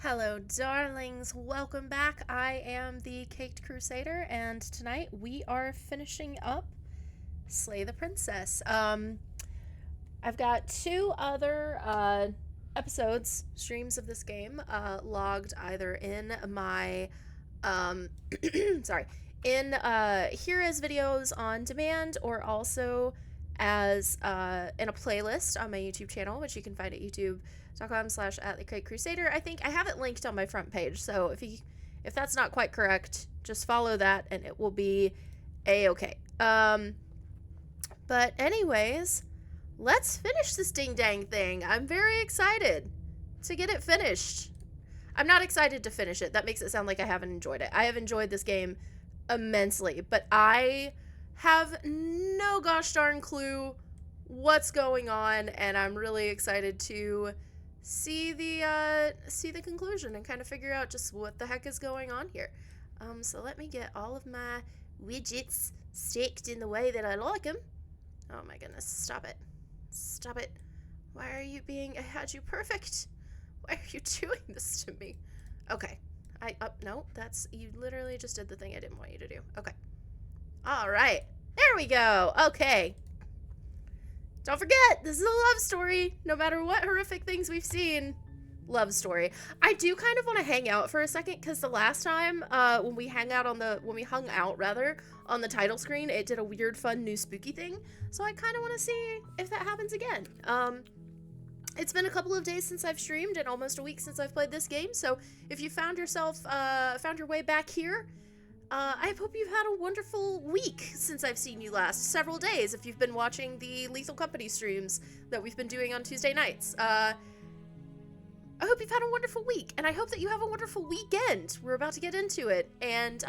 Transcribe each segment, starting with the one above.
Hello, darlings. Welcome back. I am the Caked Crusader, and tonight we are finishing up Slay the Princess. I've got two other streams of this game, logged either in my, sorry, in here as videos on demand, or also as in a playlist on my YouTube channel, which you can find at youtube.com/@thecakecrusader. I think I have it linked on my front page, so if that's not quite correct, just follow that and it will be a-okay. But anyways, let's finish this ding dang thing. I'm very excited to get it finished. I'm not excited to finish it. That makes it sound like I haven't enjoyed it. I have enjoyed this game immensely, but I have no gosh darn clue what's going on, and I'm really excited to see the conclusion and kind of figure out just what the heck is going on here. So let me get all of my widgets staked in the way that I like them. Oh my goodness, stop it. Stop it. Why are you I had you perfect. Why are you doing this to me? Okay. No, you literally just did the thing I didn't want you to do. Okay. All right. There we go. Okay. Don't forget, this is a love story. No matter what horrific things we've seen, love story. I do kind of want to hang out for a second, because the last time when we hung out on the title screen, it did a weird, fun, new spooky thing. So I kind of want to see if that happens again. It's been a couple of days since I've streamed and almost a week since I've played this game. So if you found your way back here, I hope you've had a wonderful week since I've seen you last. Several days if you've been watching the Lethal Company streams that we've been doing on Tuesday nights. I hope you've had a wonderful week, and I hope that you have a wonderful weekend. We're about to get into it, and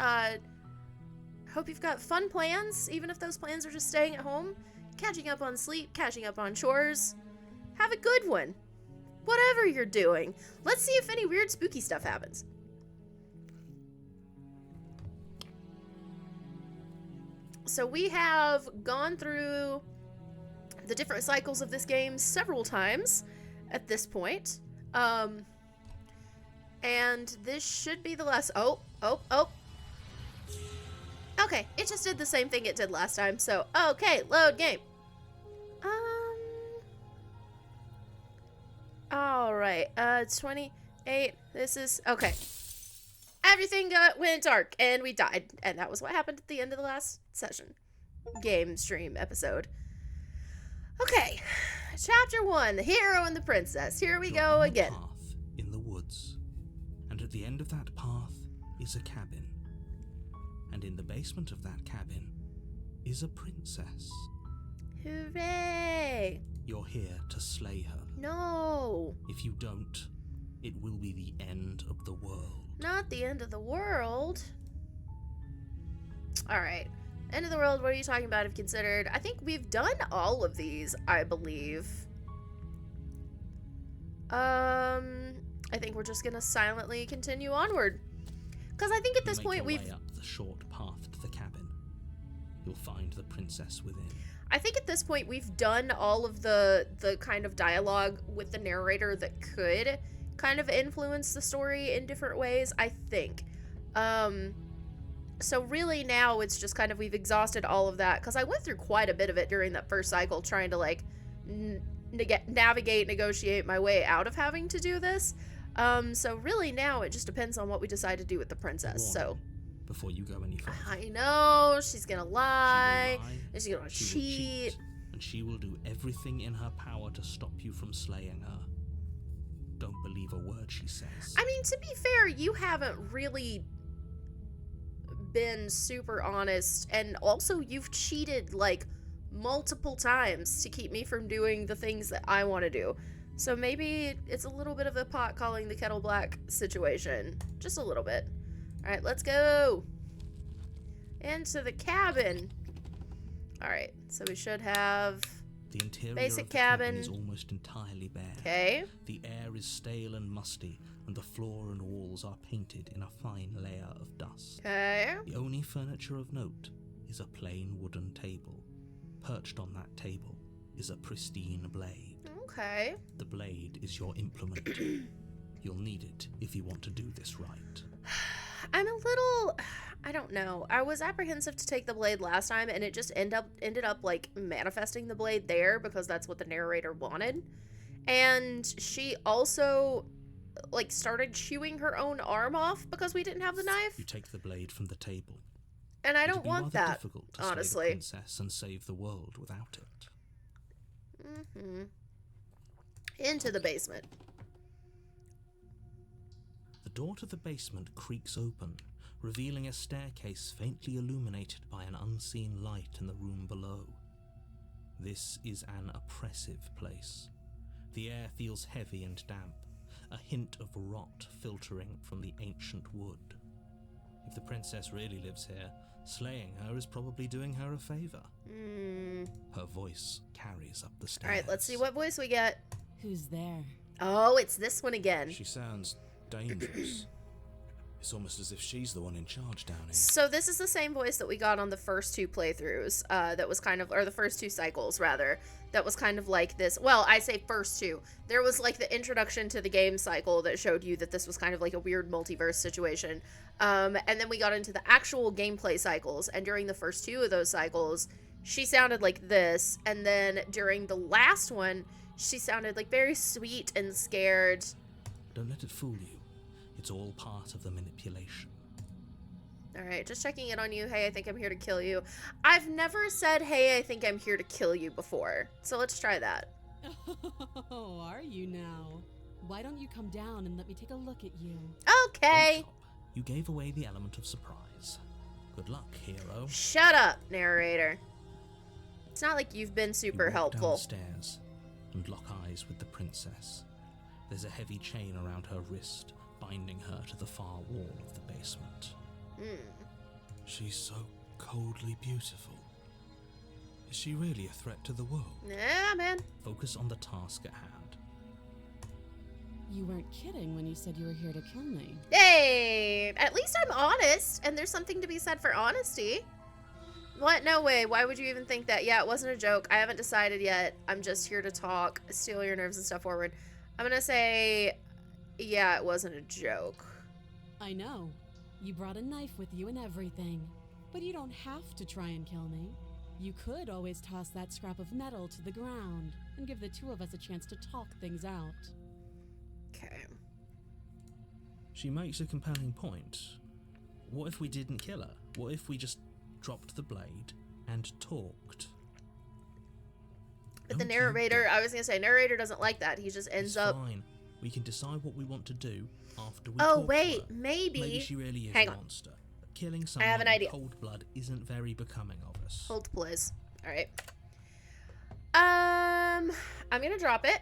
hope you've got fun plans, even if those plans are just staying at home, catching up on sleep, catching up on chores. Have a good one. Whatever you're doing. Let's see if any weird spooky stuff happens. So we have gone through the different cycles of this game several times at this point. And this should be the last... Oh. Okay, it just did the same thing it did last time, so... Okay, load game. Alright, 28, this is... Okay. Everything went dark, and we died, and that was what happened at the end of the last session. Game, stream, episode. Okay, Chapter 1, The Hero and the Princess. Here we go again. Path in the woods, and at the end of that path is a cabin. And in the basement of that cabin is a princess. Hooray! You're here to slay her. No! If you don't, it will be the end of the world. Not the end of the world. Alright. End of the world, what are you talking about if considered? I think we've done all of these, I believe. I think we're just gonna silently continue onward. Because I think at this point we've... Way up the short path to the cabin. You'll find the princess within. I think at this point we've done all of the kind of dialogue with the narrator that could kind of influence the story in different ways, I think. So really now it's just kind of we've exhausted all of that, because I went through quite a bit of it during that first cycle trying to like negotiate my way out of having to do this. So really now it just depends on what we decide to do with the princess. So before you go any further. I know she's gonna lie, and she's gonna cheat, and she will do everything in her power to stop you from slaying her. Don't believe a word she says. I mean, to be fair, you haven't really been super honest, and also you've cheated like multiple times to keep me from doing the things that I want to do. So maybe it's a little bit of a pot calling the kettle black situation. Just a little bit. Alright, let's go. Into the cabin. Alright, so we should have... The interior basic of the cabin is almost entirely bare. Okay. The air is stale and musty, and the floor and walls are painted in a fine layer of dust. Okay. The only furniture of note is a plain wooden table. Perched on that table is a pristine blade. Okay. The blade is your implement. You'll need it if you want to do this right. I'm a little, I don't know. I was apprehensive to take the blade last time, and it just ended up like manifesting the blade there because that's what the narrator wanted. And she also like started chewing her own arm off because we didn't have the knife. You take the blade from the table. And I It'd don't be want rather that, difficult to honestly. slay the princess and save the world without it. Into the basement. The door to the basement creaks open, revealing a staircase faintly illuminated by an unseen light in the room below. This is an oppressive place. The air feels heavy and damp, a hint of rot filtering from the ancient wood. If the princess really lives here, slaying her is probably doing her a favor. Her voice carries up the stairs. Alright, let's see what voice we get. Who's there? Oh, it's this one again. She sounds dangerous. It's almost as if she's the one in charge down here. So this is the same voice that we got on the first two playthroughs, that was kind of, or the first two cycles, rather, that was kind of like this. Well, I say first two. There was like the introduction to the game cycle that showed you that this was kind of like a weird multiverse situation. And then we got into the actual gameplay cycles, and during the first two of those cycles, she sounded like this, and then during the last one, she sounded like very sweet and scared. Don't let it fool you. It's all part of the manipulation. Alright, just checking in on you. Hey, I think I'm here to kill you. I've never said, hey, I think I'm here to kill you before. So let's try that. Oh, are you now? Why don't you come down and let me take a look at you? Okay. Wake up. You gave away the element of surprise. Good luck, hero. Shut up, narrator. It's not like you've been super You walk helpful. downstairs and lock eyes with the princess. There's a heavy chain around her wrist, binding her to the far wall of the basement. She's so coldly beautiful. Is she really a threat to the world? Yeah, man. Focus on the task at hand. You weren't kidding when you said you were here to kill me. Hey, at least I'm honest, and there's something to be said for honesty. What? No way. Why would you even think that? Yeah, it wasn't a joke. I haven't decided yet. I'm just here to talk, steal your nerves and stuff forward. I'm gonna say, yeah, it wasn't a joke. I know. You brought a knife with you and everything. But you don't have to try and kill me. You could always toss that scrap of metal to the ground and give the two of us a chance to talk things out. Okay. She makes a compelling point. What if we didn't kill her? What if we just dropped the blade and talked? But the Don't you narrator, dare. I was gonna say, narrator doesn't like that. He just ends It's up. fine. We can decide what we want to do after we Oh, talk to wait, her. maybe. Maybe she really is Hang a on. monster. But killing I someone have an in idea. cold blood isn't very becoming of us. Hold, please. All right. I'm gonna drop it.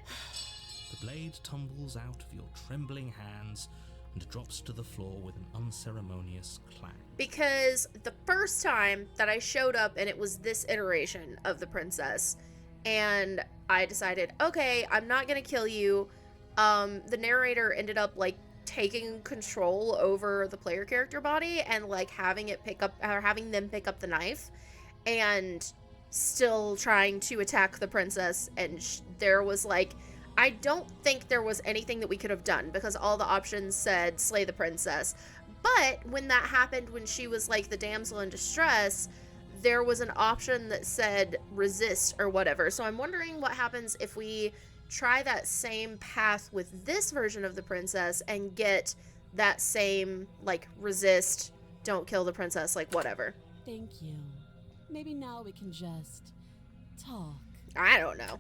The blade tumbles out of your trembling hands and drops to the floor with an unceremonious clang. Because the first time that I showed up and it was this iteration of the princess, and I decided, okay, I'm not gonna kill you. The narrator ended up like taking control over the player character body and like having them pick up the knife and still trying to attack the princess. And there was like, I don't think there was anything that we could have done because all the options said slay the princess. But when that happened, when she was like the damsel in distress, there was an option that said resist or whatever. So I'm wondering what happens if we try that same path with this version of the princess and get that same like resist, don't kill the princess, like whatever. Thank you. Maybe now we can just talk. I don't know.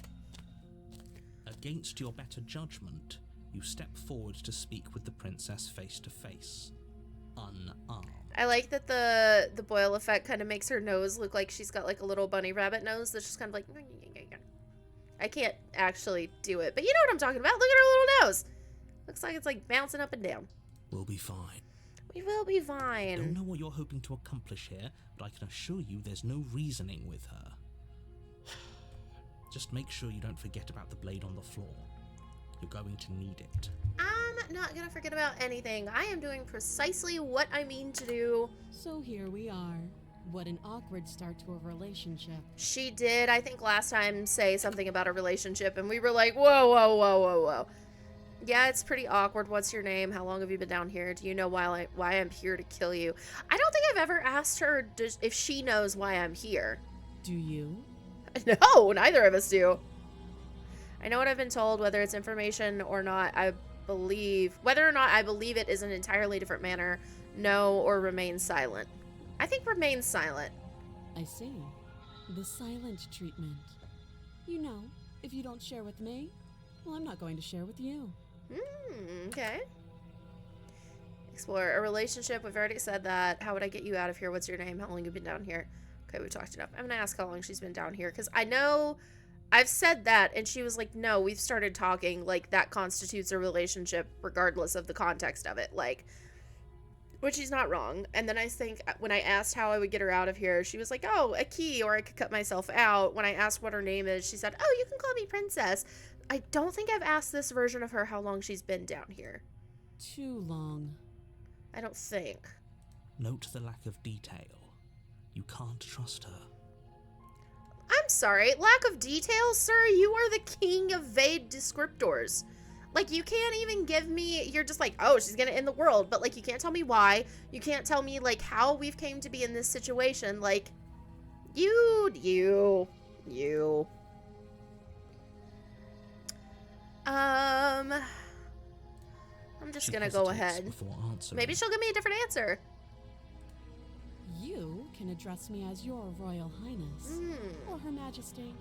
Against your better judgment, you step forward to speak with the princess face to face, unarmed. I like that the boil effect kind of makes her nose look like she's got like a little bunny rabbit nose that's just kind of like, I can't actually do it, but you know what I'm talking about. Look at her little nose. Looks like it's like bouncing up and down. We'll be fine. We will be I don't fine. know what you're hoping to accomplish here, but I can assure you there's no reasoning with her. Just make sure you don't forget about the blade on the floor. You're going to need it. I'm not gonna forget about anything. I am doing precisely what I mean to do. So here we are. What an awkward start to a relationship. She did, I think last time, say something about a relationship, and we were like, whoa, whoa, whoa, whoa, whoa. Yeah, it's pretty awkward. What's your name? How long have you been down here? Do you know why I'm here to kill you? I don't think I've ever asked her if she knows why I'm here. Do you? No, neither of us do. I know what I've been told, whether it's information or not. Whether or not I believe it is an entirely different manner. No, or remain silent. I think remain silent. I see. The silent treatment. You know, if you don't share with me, well, I'm not going to share with you. Okay. Explore a relationship. We've already said that. How would I get you out of here? What's your name? How long have you been down here? Okay, we talked enough. I'm gonna ask how long she's been down here, because I know I've said that, and she was like, no, we've started talking. Like, that constitutes a relationship regardless of the context of it. Like, which she's not wrong. And then I think when I asked how I would get her out of here, she was like, oh, a key, or I could cut myself out. When I asked what her name is, she said, oh, you can call me Princess. I don't think I've asked this version of her how long she's been down here. Too long. I don't think. Note the lack of detail. You can't trust her. I'm sorry, lack of details, sir? You are the king of vague descriptors. Like, you can't even give me, you're just like, oh, she's gonna end the world, but, like, you can't tell me why. You can't tell me, like, how we've came to be in this situation. Like, you. I'm just She gonna go hesitates ahead. before answering. Maybe she'll give me a different answer. You can address me as your Royal Highness. Or Her Majesty.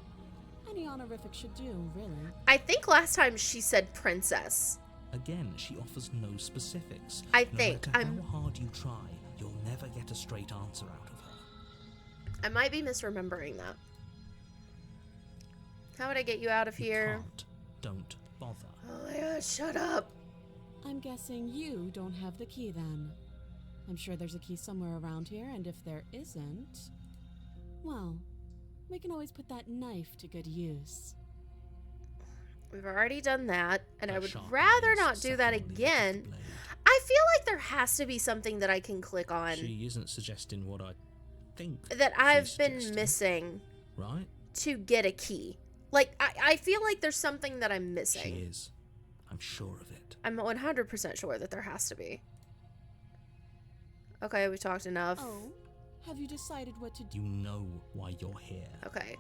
Any honorific should do, really. I think last time she said princess. Again, she offers no specifics. I No think matter I'm... how hard you try, you'll never get a straight answer out of her. I might be misremembering that. How would I get you out of You here? can't. Don't bother. Oh my god, shut up. I'm guessing you don't have the key then. I'm sure there's a key somewhere around here, and if there isn't, well, we can always put that knife to good use. We've already done that, and I Her would sharp rather eyes not do that settle on the again. blade. I feel like there has to be something that I can click on She isn't suggesting what I think that I've she's been suggesting, missing right? to get a key. Like, I feel like there's something that I'm She missing. is. I'm sure of it. I'm 100% sure that there has to be. Okay, we talked enough. Oh, have you decided what to do? You know why you're here. Okay.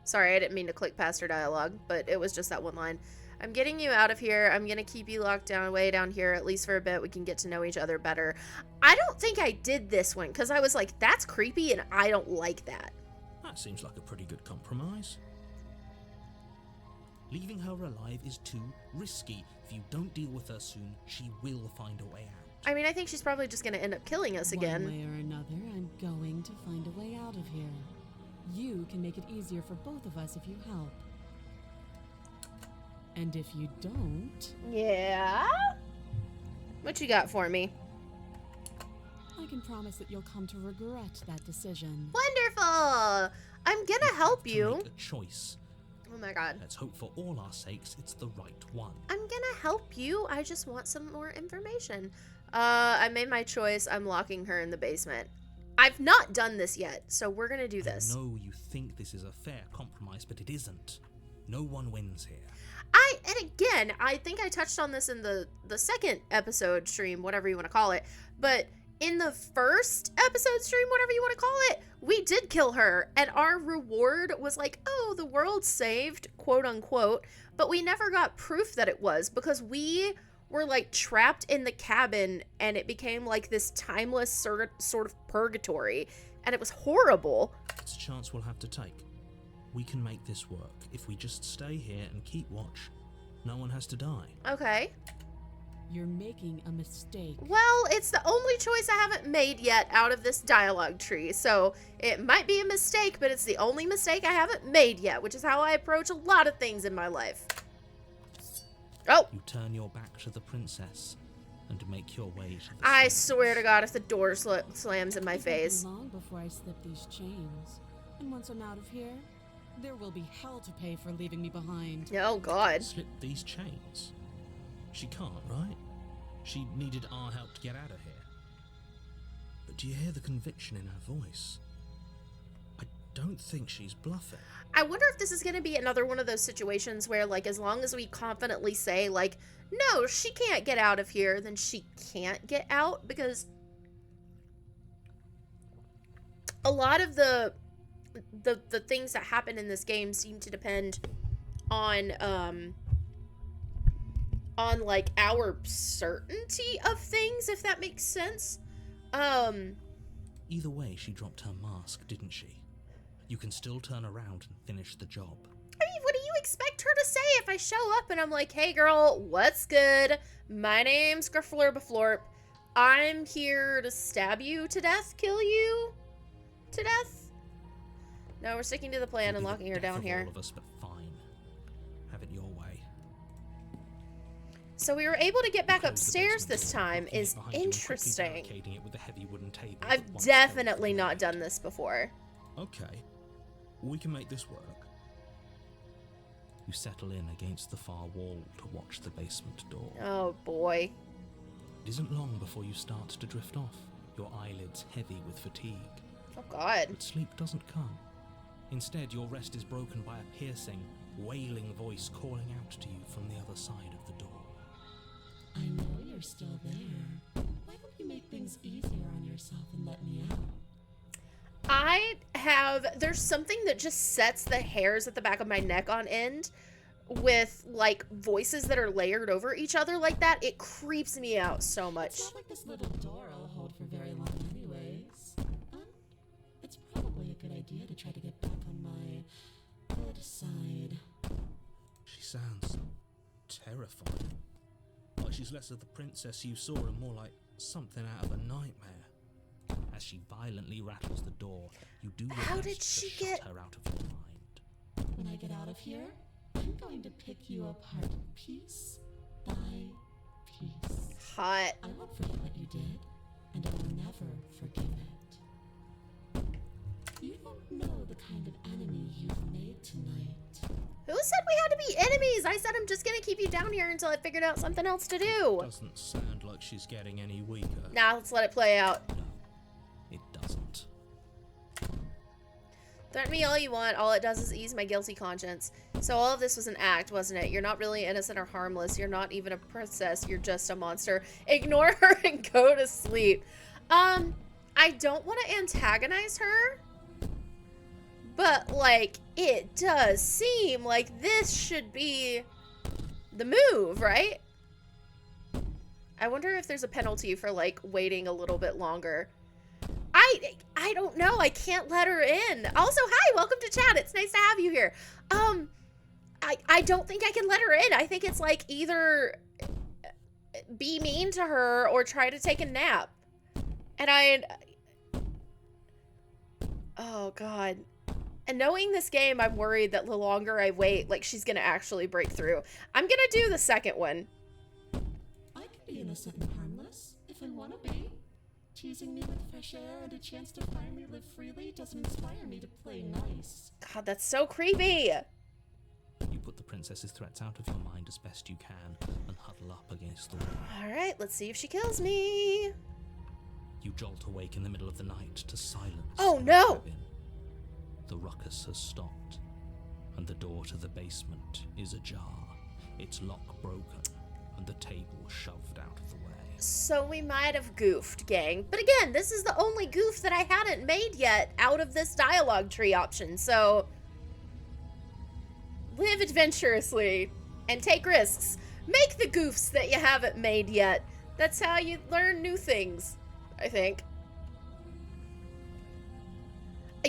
Sorry, I didn't mean to click past her dialogue, but it was just that one line. I'm getting you out of here. I'm going to keep you locked down way down here, at least for a bit. We can get to know each other better. I don't think I did this one, because I was like, that's creepy, and I don't like that. That seems like a pretty good compromise. Leaving her alive is too risky. If you don't deal with her soon, she will find a way out. I mean, I think she's probably just going to end up killing us again. One way or another, I'm going to find a way out of here. You can make it easier for both of us if you help. And if you don't, Yeah? What you got for me? I can promise that you'll come to regret that decision. Wonderful! I'm gonna help To you. make a choice. Oh my god. Let's hope for all our sakes it's the right one. I'm gonna help you. I just want some more information. I made my choice. I'm locking her in the basement. I've not done this yet, so we're gonna do this. I know you think this is a fair compromise, but it isn't. No one wins here. And again, I think I touched on this in the second episode stream, whatever you want to call it, but in the first episode stream, whatever you want to call it, we did kill her, and our reward was like, oh, the world saved, quote unquote, but we never got proof that it was, because we were like trapped in the cabin, and it became like this timeless sort of purgatory, and it was horrible. It's a chance we'll have to take. We can make this work. If we just stay here and keep watch, no one has to die. Okay. You're making a mistake. Well, it's the only choice I haven't made yet out of this dialogue tree, so it might be a mistake, but it's the only mistake I haven't made yet, which is how I approach a lot of things in my life. Oh! You turn your back to the princess and make your way to the I stairs. swear to God, if the door slams in my It won't be face. long before I slip these chains. And once I'm out of here, there will be hell to pay for leaving me behind. Oh, God. Slip these chains. She can't, right? She needed our help to get out of here. But do you hear the conviction in her voice? I don't think she's bluffing. I wonder if this is going to be another one of those situations where, like, as long as we confidently say, like, no, she can't get out of here, then she can't get out, because a lot of the things that happen in this game seem to depend on like our certainty of things, if that makes sense. Either way, she dropped her mask, didn't she? You can still turn around and finish the job. I mean, what do you expect her to say if I show up and I'm like, hey girl, what's good? My name's Gruflurba I'm here to stab you to death, kill you to death? No, we're sticking to the plan and locking her down here. All of us, but fine. Have it your way. So we were able to get back upstairs this time is interesting. It with a heavy wooden table I've definitely not done this before. Okay, we can make this work. You settle in against the far wall to watch the basement door. Oh boy. It isn't long before you start to drift off, your eyelids heavy with fatigue. Oh god. But sleep doesn't come. Instead, your rest is broken by a piercing, wailing voice calling out to you from the other side of the door. I know you're still there. Why don't you make things easier on yourself and let me out? There's something that just sets the hairs at the back of my neck on end with, like, voices that are layered over each other like that. It creeps me out so much. It's not like this little door will hold for very long anyways. It's probably a good idea to try to get back on my good side. She sounds terrifying. Like she's less of the princess you saw and more like something out of a nightmare. As she violently rattles the door, you do your How best did to she shut get... her out of your mind. When I get out of here, I'm going to pick you apart piece by piece. Hot. I won't forget what you did, and I will never forgive it. You don't know the kind of enemy you've made tonight. Who said we had to be enemies? I said I'm just gonna keep you down here until I figured out something else to do. Doesn't sound like she's getting any weaker. Nah, let's let it play out. No, it doesn't. Threaten me all you want. All it does is ease my guilty conscience. So all of this was an act, wasn't it? You're not really innocent or harmless. You're not even a princess. You're just a monster. Ignore her and go to sleep. I don't want to antagonize her. But, like, it does seem like this should be the move, right? I wonder if there's a penalty for, like, waiting a little bit longer. I don't know. I can't let her in. Also, hi, welcome to chat. It's nice to have you here. I don't think I can let her in. I think it's, like, either be mean to her or try to take a nap. And oh, God. And knowing this game, I'm worried that the longer I wait, like, she's gonna actually break through. I'm gonna do the second one. I can be innocent and harmless if I want to be. Teasing me with fresh air and a chance to finally live freely doesn't inspire me to play nice. God, that's so creepy. You put the princess's threats out of your mind as best you can and huddle up against the wall. All right, let's see if she kills me. You jolt awake in the middle of the night to silence. Oh, no. cabin. The ruckus has stopped, and the door to the basement is ajar, its lock broken, and the table shoved out of the way. So we might have goofed, gang. But again, this is the only goof that I hadn't made yet out of this dialogue tree option, so live adventurously and take risks. Make the goofs that you haven't made yet. That's how you learn new things, I think.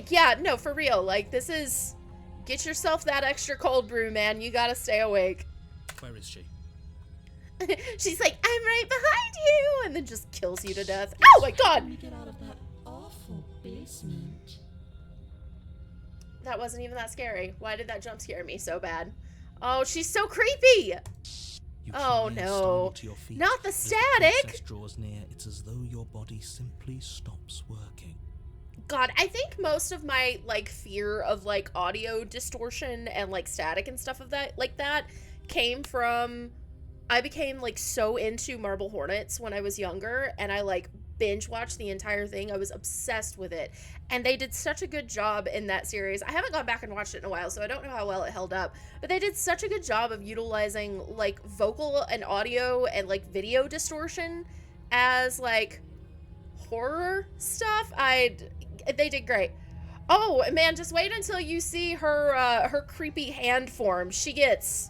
Yeah, no, for real. Like, this is... Get yourself that extra cold brew, man. You gotta stay awake. Where is she? She's like, I'm right behind you! And then just kills you to death. Oh my god! Let me get out of that awful basement. That wasn't even that scary. Why did that jump scare me so bad? Oh, she's so creepy! You Oh, try and no. stumble to your feet. Not the As static! princess draws near, it's as though your body simply stops working. God, I think most of my, like, fear of, like, audio distortion and, like, static and stuff of that, like that, came from... I became, like, so into Marble Hornets when I was younger, and I, like, binge watched the entire thing. I was obsessed with it. And they did such a good job in that series. I haven't gone back and watched it in a while, so I don't know how well it held up. But they did such a good job of utilizing, like, vocal and audio and, like, video distortion as, like, horror stuff. They did great. Oh, man, just wait until you see her creepy hand form. She gets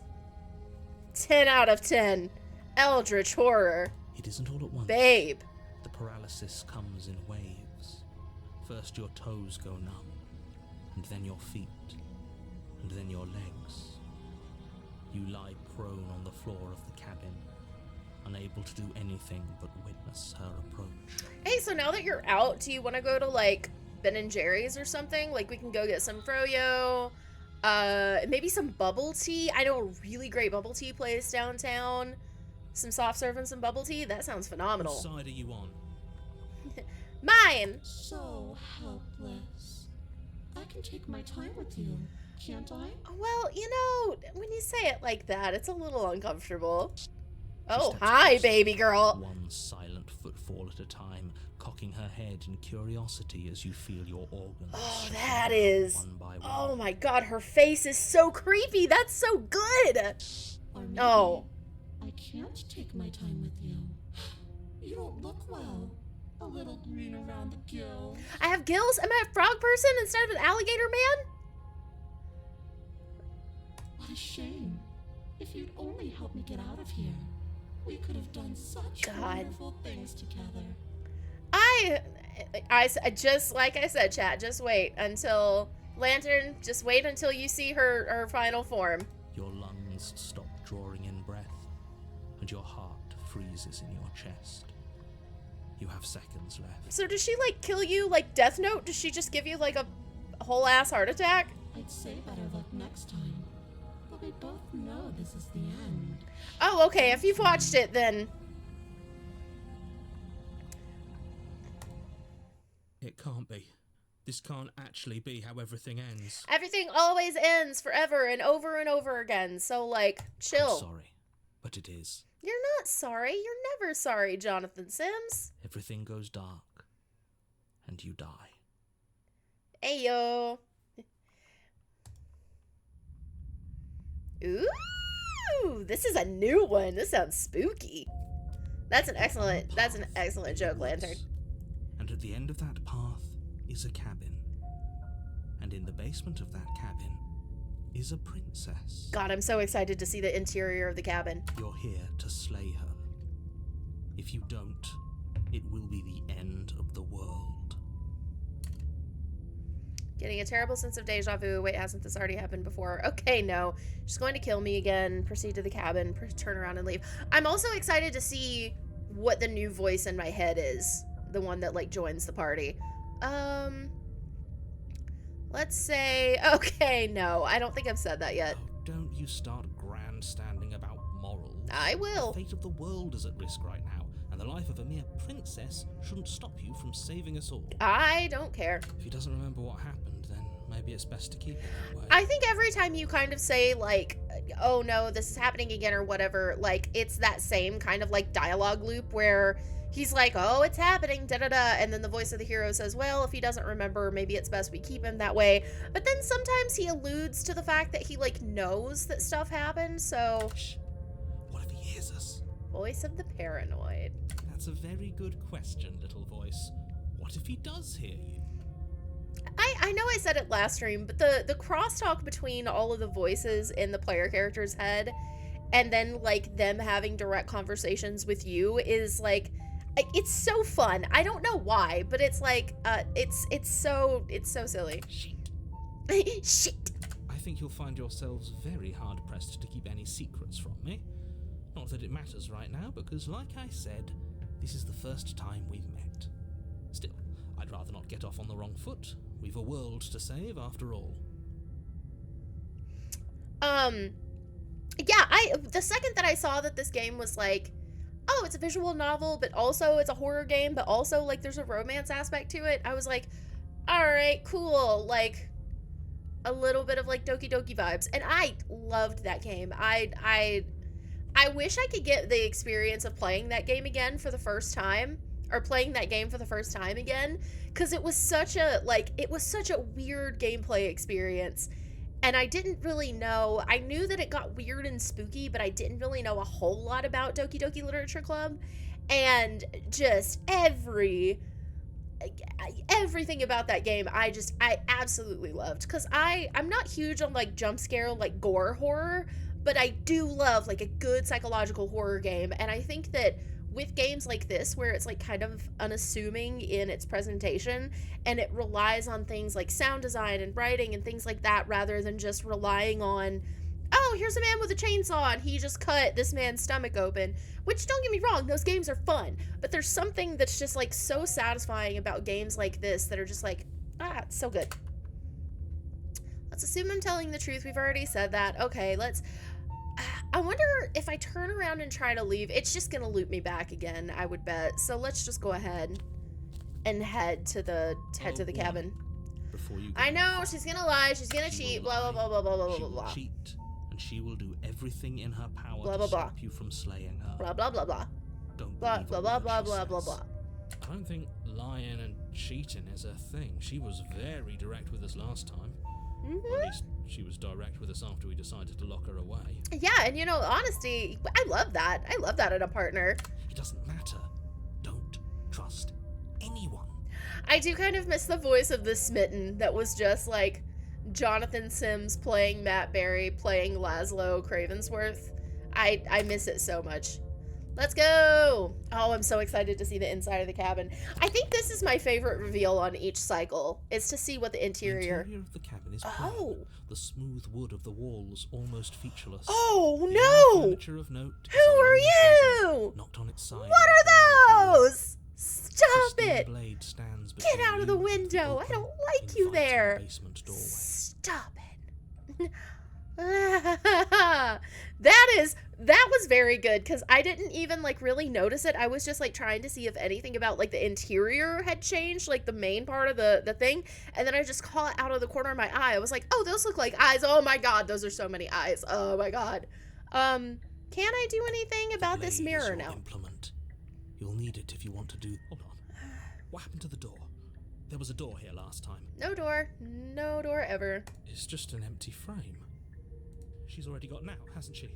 10 out of 10. Eldritch horror. It isn't all at once. Babe. The paralysis comes in waves. First your toes go numb, and then your feet, and then your legs. You lie prone on the floor of the cabin, unable to do anything but witness her approach. Hey, so now that you're out, do you want to go to, like, Ben and Jerry's or something? Like, we can go get some froyo, maybe some bubble tea. I know a really great bubble tea place downtown. Some soft serve and some bubble tea. That sounds phenomenal. What side are you on? Mine. So helpless. I can take my time with you, can't I? Well, you know, when you say it like that, it's a little uncomfortable. Oh, steps hi, closer, baby girl. One silent footfall at a time, cocking her head in curiosity as you feel your organs. Oh, shutting that down is. one by one. Oh my god, her face is so creepy. That's so good. Or maybe Oh. I can't take my time with you. You don't look well. A little green around the gills. I have gills. Am I a frog person instead of an alligator man? What a shame. If you'd only help me get out of here, we could have done such God. wonderful things together. I just, like I said, chat, just wait until, Lantern, just wait until you see her final form. Your lungs stop drawing in breath, and your heart freezes in your chest. You have seconds left. So does she, like, kill you like Death Note? Does she just give you, like, a whole ass heart attack? I'd say better luck next time. But we both know this is the end. Oh, okay, if you've watched it, then... It can't be. This can't actually be how everything ends. Everything always ends forever and over again, so, like, chill. I'm sorry, but it is. You're not sorry. You're never sorry, Jonathan Sims. Everything goes dark, and you die. Ayo. Ooh, this is a new one. This sounds spooky. That's an excellent joke, Lantern. And at the end of that path is a cabin. And in the basement of that cabin is a princess. God, I'm so excited to see the interior of the cabin. You're here to slay her. If you don't, it will be the end of the world. Getting a terrible sense of deja vu. Wait, hasn't this already happened before? Okay, no. She's going to kill me again. Proceed to the cabin. Turn around and leave. I'm also excited to see what the new voice in my head is. The one that, like, joins the party. Let's say... Okay, no. I don't think I've said that yet. Oh, don't you start grandstanding about morals. I will. The fate of the world is at risk right now, and the life of a mere princess shouldn't stop you from saving us all. I don't care. If he doesn't remember what happened, then maybe it's best to keep it that way. I think every time you kind of say, like, oh no, this is happening again or whatever, like, it's that same kind of, like, dialogue loop where he's like, oh, it's happening, da-da-da, and then the voice of the hero says, well, if he doesn't remember, maybe it's best we keep him that way. But then sometimes he alludes to the fact that he, like, knows that stuff happened, so... Shh. What if he hears us? Voice of the paranoid. That's a very good question, little voice. What if he does hear you? I know I said it last stream, but the crosstalk between all of the voices in the player character's head and then, like, them having direct conversations with you is, like, it's so fun. I don't know why, but it's, like, it's so silly. Shit. Shit. I think you'll find yourselves very hard-pressed to keep any secrets from me. Not that it matters right now, because like I said, this is the first time we've met. Still, I'd rather not get off on the wrong foot. We've a world to save, after all. Yeah, the second that I saw that this game was, like, oh, it's a visual novel, but also it's a horror game, but also, like, there's a romance aspect to it, I was like, alright, cool, like, a little bit of, like, Doki Doki vibes, and I loved that game. I wish I could get the experience of playing that game again for the first time. or playing that game for the first time again, because it was such a weird gameplay experience. And I didn't really know. I knew that it got weird and spooky, but I didn't really know a whole lot about Doki Doki Literature Club. And just everything about that game, I absolutely loved. Because I'm not huge on, like, jump scare, like, gore horror, but I do love, like, a good psychological horror game. And I think that with games like this, where it's, like, kind of unassuming in its presentation, and it relies on things like sound design and writing and things like that, rather than just relying on, oh, here's a man with a chainsaw and he just cut this man's stomach open, which, don't get me wrong, those games are fun, but there's something that's just, like, so satisfying about games like this that are just like, it's so good. Let's assume I'm telling the truth. We've already said that. Okay, I wonder if I turn around and try to leave, it's just gonna loop me back again, I would bet. So let's just go ahead and head to the cabin. Before you I know, she's gonna lie, she's gonna cheat, blah, blah, blah, blah, blah, blah, she blah, will blah. cheat, and she will do everything in her power Blah, to blah, blah. stop you from slaying her. Blah, blah, blah, blah. Don't Blah, believe blah, a blah, word blah, she blah, blah, says. blah. I don't think lying and cheating is a thing. She was very direct with us last time. Or at least she was direct with us after we decided to lock her away. Yeah, and you know, honesty, I love that. I love that in a partner. It doesn't matter. Don't trust anyone. I do kind of miss the voice of the Smitten that was just like Jonathan Sims playing Matt Berry, playing Laszlo Cravensworth. I miss it so much. Let's go! Oh, I'm so excited to see the inside of the cabin. I think this is my favorite reveal on each cycle, is to see what the interior... The interior of the cabin is Oh. plain. The smooth wood of the walls almost featureless. Oh, The only no! furniture of note is Who a are lonely table you? knocked on its side. What in are the corner of the room. those? Stop Pristine it! blade stands Get between out of the you and window! I open, don't like you inviting there! basement doorway. Stop it. That was very good, because I didn't even, like, really notice it. I was just, like, trying to see if anything about, like, the interior had changed, like, the main part of the thing, and then I just caught it out of the corner of my eye. I was like, oh, those look like eyes. Oh my god, those are so many eyes. Oh my god. Can I do anything about this Blade is mirror your now? implement. You'll need it if you want to do... Hold on. What happened to the door? There was a door here last time. No door. No door ever. It's just an empty frame. She's already got an out, hasn't she?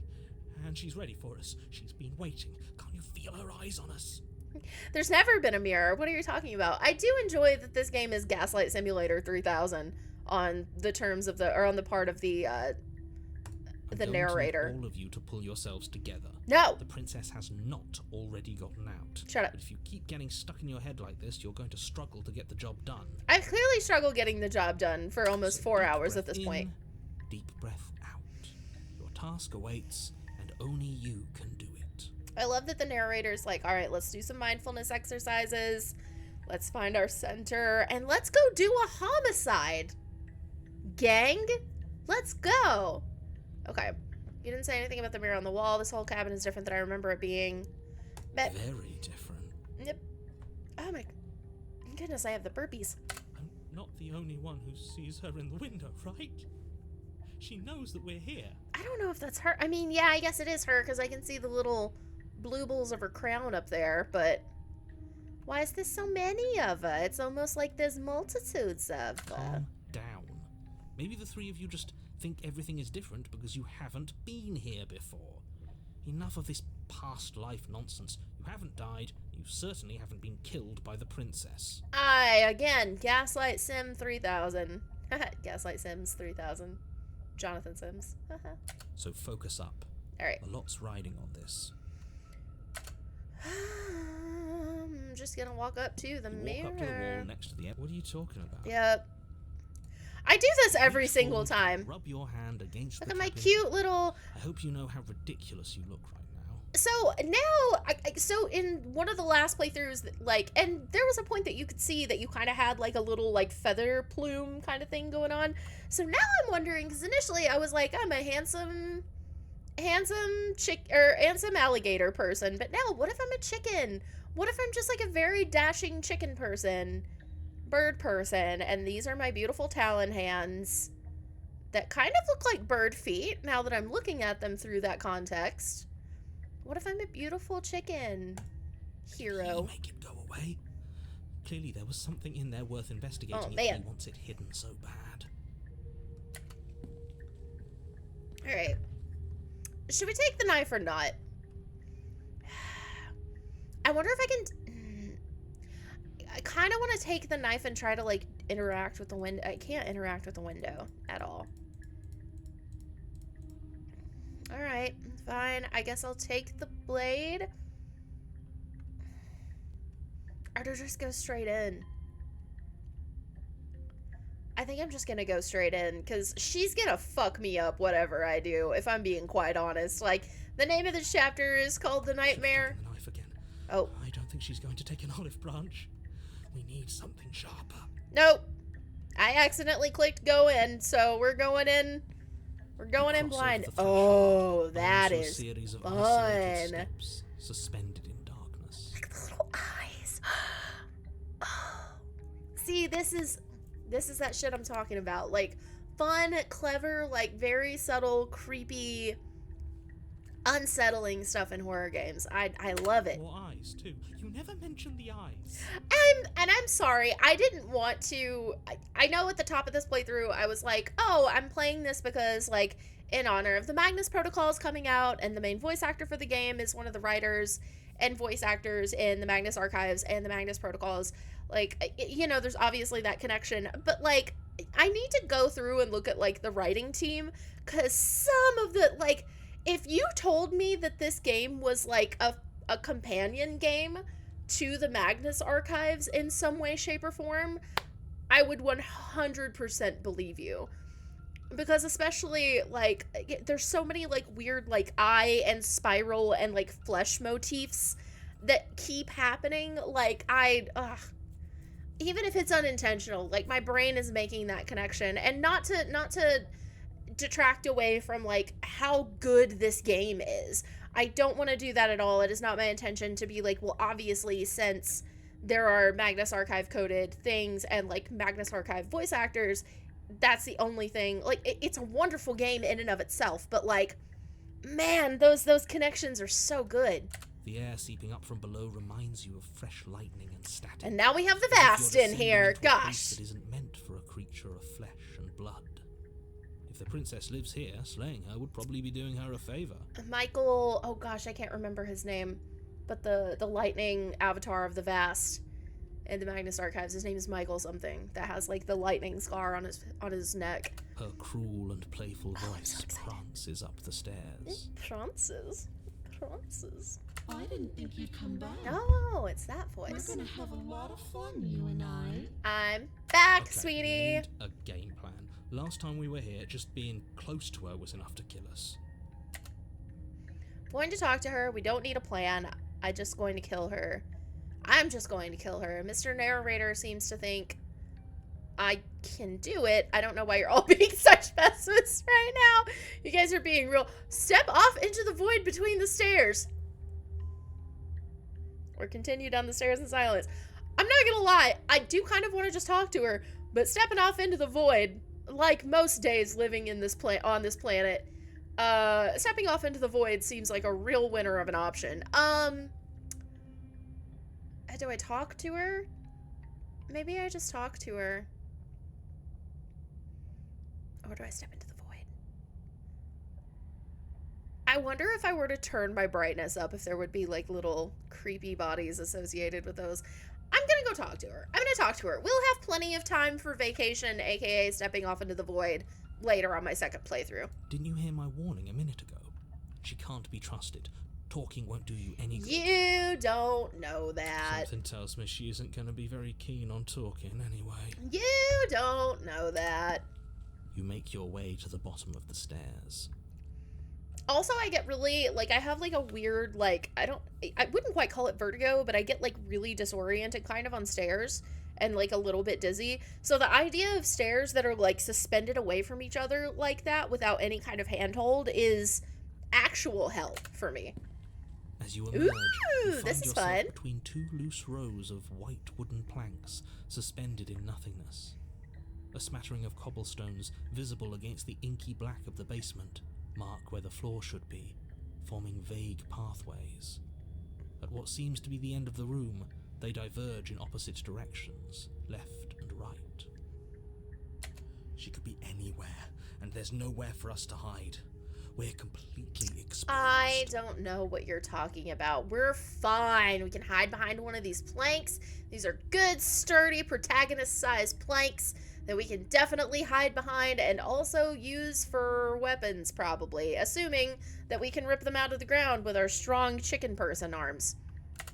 And she's ready for us. She's been waiting. Can't you feel her eyes on us? There's never been a mirror. What are you talking about? I do enjoy that this game is Gaslight Simulator 3000 on the terms of the, or on the part of the I'm going narrator. to need all of you to pull yourselves together. No! The princess has not already gotten out. Shut up. But if you keep getting stuck in your head like this, you're going to struggle to get the job done. I clearly struggle getting the job done for almost So 4 deep hours at breath this point. in, deep breath out. Your task awaits, and only you can do it. I love that the narrator's like, all right, let's do some mindfulness exercises. Let's find our center, and let's go do a homicide. Gang? Let's go. Okay. You didn't say anything about the mirror on the wall. This whole cabin is different than I remember it being. But, Very different. yep. Oh my goodness, I have the burpees. I'm not the only one who sees her in the window, right? She knows that we're here. I don't know if that's her. I mean, yeah, I guess it is her because I can see the little bluebles of her crown up there, but why is there so many of her? It's almost like there's multitudes of her. Calm down. Maybe the three of you just think everything is different because you haven't been here before. Enough of this past life nonsense. You haven't died. You certainly haven't been killed by the princess. Again, Gaslight Sim 3000. Gaslight Sims 3000. Jonathan Sims. So focus up. Alright. A lot's riding on this. I'm just gonna walk up to the You mirror. walk up to the wall next to the... What are you talking about? Yep. I do this every Reach single forward, time. Rub your hand against Look the at my cabin. cute little... I hope you know how ridiculous you look right now. So now, so in one of the last playthroughs, like, and there was a point that you could see that you kind of had like a little like feather plume kind of thing going on. So now I'm wondering, because initially I was like, I'm a handsome alligator person, but now what if I'm a chicken? What if I'm just like a very dashing chicken person, bird person, and these are my beautiful talon hands that kind of look like bird feet now that I'm looking at them through that context. What if I'm a beautiful chicken? hero. Did he make it go away? Clearly there was something in there worth investigating Oh, if man. he wants it hidden so bad. Alright. Should we take the knife or not? I wonder if I can... I kind of want to take the knife and try to, like, interact with the window. I can't interact with the window at all. Alright, fine. I guess I'll take the blade. Or to just go straight in. I think I'm just gonna go straight in, because she's gonna fuck me up whatever I do, if I'm being quite honest. Like, the name of this chapter is called The Nightmare. The knife again. Oh. I don't think she's going to take an olive branch. We need something sharper. Nope. I accidentally clicked go in, so we're going in. We're going in Cross over blind. the threshold, Oh, that onto a is series of fun. isolated steps, suspended in darkness. Like the little eyes. Oh. See, this is that shit I'm talking about. Like, fun, clever, like, very subtle, creepy, unsettling stuff in horror games. I love it. Or eyes, too. You never mentioned the eyes. I'm sorry. I didn't want to. I know at the top of this playthrough, I was like, oh, I'm playing this because, like, in honor of the Magnus Protocols coming out, and the main voice actor for the game is one of the writers and voice actors in the Magnus Archives and the Magnus Protocols. Like, you know, there's obviously that connection. But, like, I need to go through and look at, like, the writing team, because some of the, like, if you told me that this game was, like, a companion game to the Magnus Archives in some way, shape, or form, I would 100% believe you. Because especially, like, there's so many, like, weird, like, eye and spiral and, like, flesh motifs that keep happening. Like, even if it's unintentional, like, my brain is making that connection. And not to detract away from, like, how good this game is. I don't want to do that at all. It is not my intention to be like, well, obviously, since there are Magnus Archive coded things and, like, Magnus Archive voice actors, that's the only thing. Like, it's a wonderful game in and of itself, but, like, man, those connections are so good. The air seeping up from below reminds you of fresh lightning and static. And now we have the As if you're Vast in descending here. into a place Gosh. that isn't meant for a creature of flesh and blood. If the princess lives here, slaying her would probably be doing her a favor. Michael, oh gosh, I can't remember his name, but the lightning avatar of the Vast in the Magnus Archives, his name is Michael something, that has, like, the lightning scar on his neck. Her cruel and playful Oh, I'm voice so excited. prances up the stairs. Prances. I didn't think you'd come back. Oh, it's that We're voice. gonna have a lot of fun, you and I. I'm back, Okay, sweetie. we need a game plan. Last time we were here, just being close to her was enough to kill us. Going to talk to her. We don't need a plan. I'm just going to kill her. I'm just going to kill her. Mr. Narrator seems to think I can do it. I don't know why you're all being such pessimists right now. You guys are being real. Step off into the void between the stairs. Or continue down the stairs in silence. I'm not gonna lie. I do kind of want to just talk to her. But stepping off into the void, like most days living in this on this planet, stepping off into the void seems like a real winner of an option. Do I talk to her? Maybe I just talk to her. Or do I step into the void? I wonder if I were to turn my brightness up, if there would be, like, little creepy bodies associated with those. I'm gonna go talk to her. I'm gonna talk to her. We'll have plenty of time for vacation, aka stepping off into the void, later on my second playthrough. Didn't you hear my warning a minute ago? She can't be trusted. Talking won't do you any good. You don't know that. Something tells me she isn't going to be very keen on talking anyway. You don't know that. You make your way to the bottom of the stairs. Also, I get really, like, I have, like, a weird, like, I wouldn't quite call it vertigo, but I get, like, really disoriented kind of on stairs and, like, a little bit dizzy. So the idea of stairs that are, like, suspended away from each other like that without any kind of handhold is actual hell for me. As you emerge, you find this is yourself fun. between two loose rows of white wooden planks suspended in nothingness. A smattering of cobblestones visible against the inky black of the basement mark where the floor should be, forming vague pathways. At what seems to be the end of the room, they diverge in opposite directions, left and right. She could be anywhere, and there's nowhere for us to hide. We're completely exposed. I don't know what you're talking about. We're fine. We can hide behind one of these planks. These are good, sturdy, protagonist-sized planks that we can definitely hide behind and also use for weapons, probably, assuming that we can rip them out of the ground with our strong chicken person arms.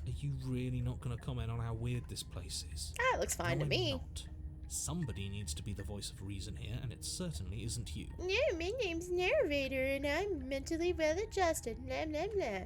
Are you really not going to comment on how weird this place is? Ah, it looks fine No, to I'm me. not. Somebody needs to be the voice of reason here, and it certainly isn't you. No, my name's Narrator, and I'm mentally well-adjusted. Blah, blah, blah.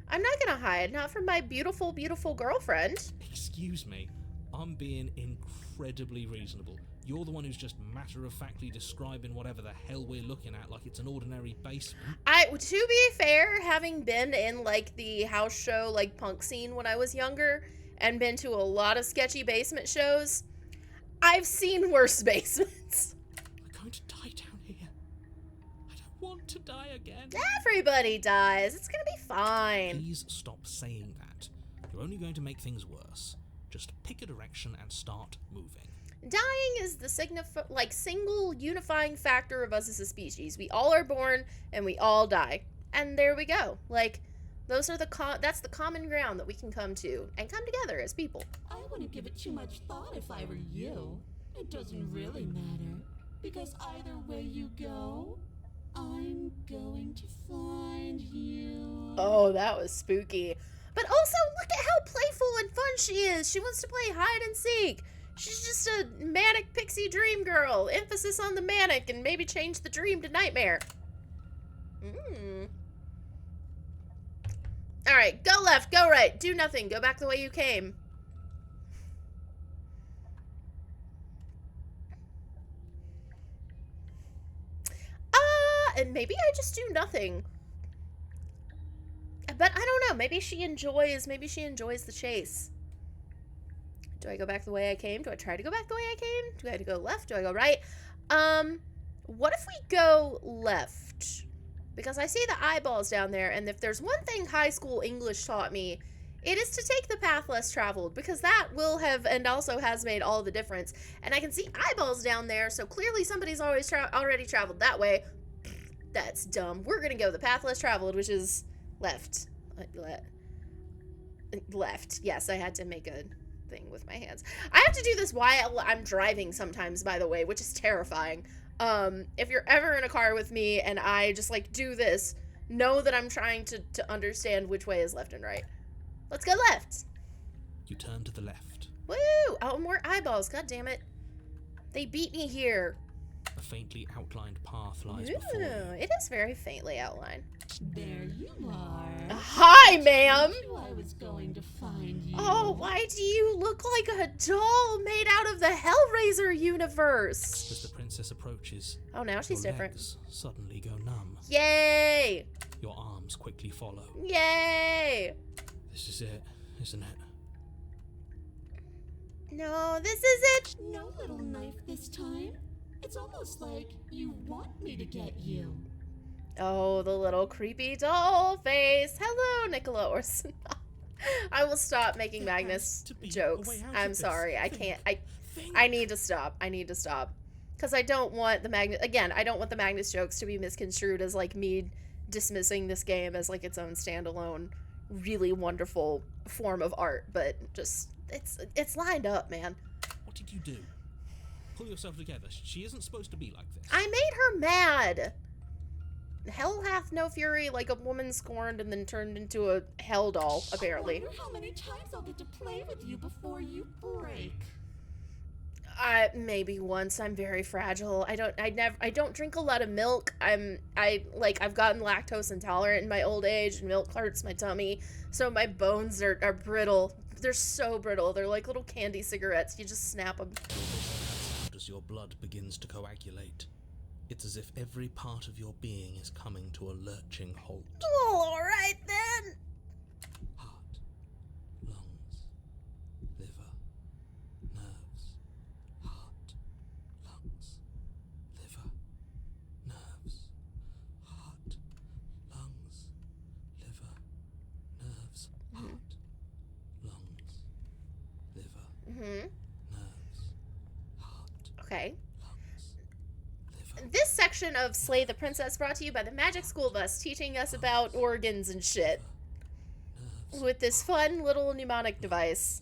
I'm not gonna hide, not from my beautiful, beautiful girlfriend. Excuse me, I'm being incredibly reasonable. You're the one who's just matter-of-factly describing whatever the hell we're looking at like it's an ordinary basement. To be fair, having been in, like, the house show, like, punk scene when I was younger, and been to a lot of sketchy basement shows, I've seen worse basements. We're going to die down here. I don't want to die again. Everybody dies. It's gonna be fine. Please stop saying that. You're only going to make things worse. Just pick a direction and start moving. Dying is the single unifying factor of us as a species. We all are born and we all die. And there we go. Like, those are that's the common ground that we can come to and come together as people. I wouldn't give it too much thought if I were you. It doesn't really matter, because either way you go, I'm going to find you. Oh, that was spooky. But also, look at how playful and fun she is. She wants to play hide and seek. She's just a manic pixie dream girl. Emphasis on the manic and maybe change the dream to nightmare. Alright, go left, go right, do nothing, go back the way you came. And maybe I just do nothing. But I don't know, maybe she enjoys the chase. Do I go back the way I came? Do I try to go back the way I came? Do I have to go left? Do I go right? What if we go left? Because I see the eyeballs down there, and if there's one thing high school English taught me, it is to take the path less traveled, because that will have and also has made all the difference. And I can see eyeballs down there, so clearly somebody's already traveled that way. That's dumb. We're gonna go the path less traveled, which is left. Left. Yes, I had to make a thing with my hands. I have to do this while I'm driving sometimes, by the way, which is terrifying. If you're ever in a car with me and I just like do this, know that I'm trying to understand which way is left and right. Let's go left. You turn to the left. Woo! Oh, more eyeballs. God damn it. They beat me here. A faintly outlined path lies Ooh, before you. it is very faintly outlined. There you are. Hi, ma'am. Knew I was going to find you. Oh, why do you look like a doll made out of the Hellraiser universe? As the princess approaches, Oh, now she's your different. legs suddenly go numb. Yay! Your arms quickly follow. Yay! This is it, isn't it? No, this is it. No little knife this time. It's almost like you want me to get you. Oh, the little creepy doll face. Hello, Nicola Orson. I will stop making There Magnus has to be a jokes. way out of I'm this. sorry. I Think. can't. Think. I need to stop. I need to stop. Because I don't want the Magnus... Again, I don't want the Magnus jokes to be misconstrued as, like, me dismissing this game as, like, its own standalone, really wonderful form of art. But just... It's lined up, man. What did you do? Pull yourself together. She isn't supposed to be like this. I made her mad. Hell hath no fury, like a woman scorned and then turned into a hell doll, apparently. I wonder how many times I'll get to play with you before you break. Maybe once. I'm very fragile. I don't drink a lot of milk. I've gotten lactose intolerant in my old age, and milk hurts my tummy, so my bones are brittle. They're so brittle. They're like little candy cigarettes. You just snap them. As your blood begins to coagulate, it's as if every part of your being is coming to a lurching halt. Oh, all right then. Heart, lungs, liver, nerves. Heart, lungs, liver, nerves. Heart, lungs, liver, nerves. Heart, Okay. liver, This section of Slay the Princess brought to you by the Magic School Bus, teaching us about organs and shit. nerves. With this fun little mnemonic device.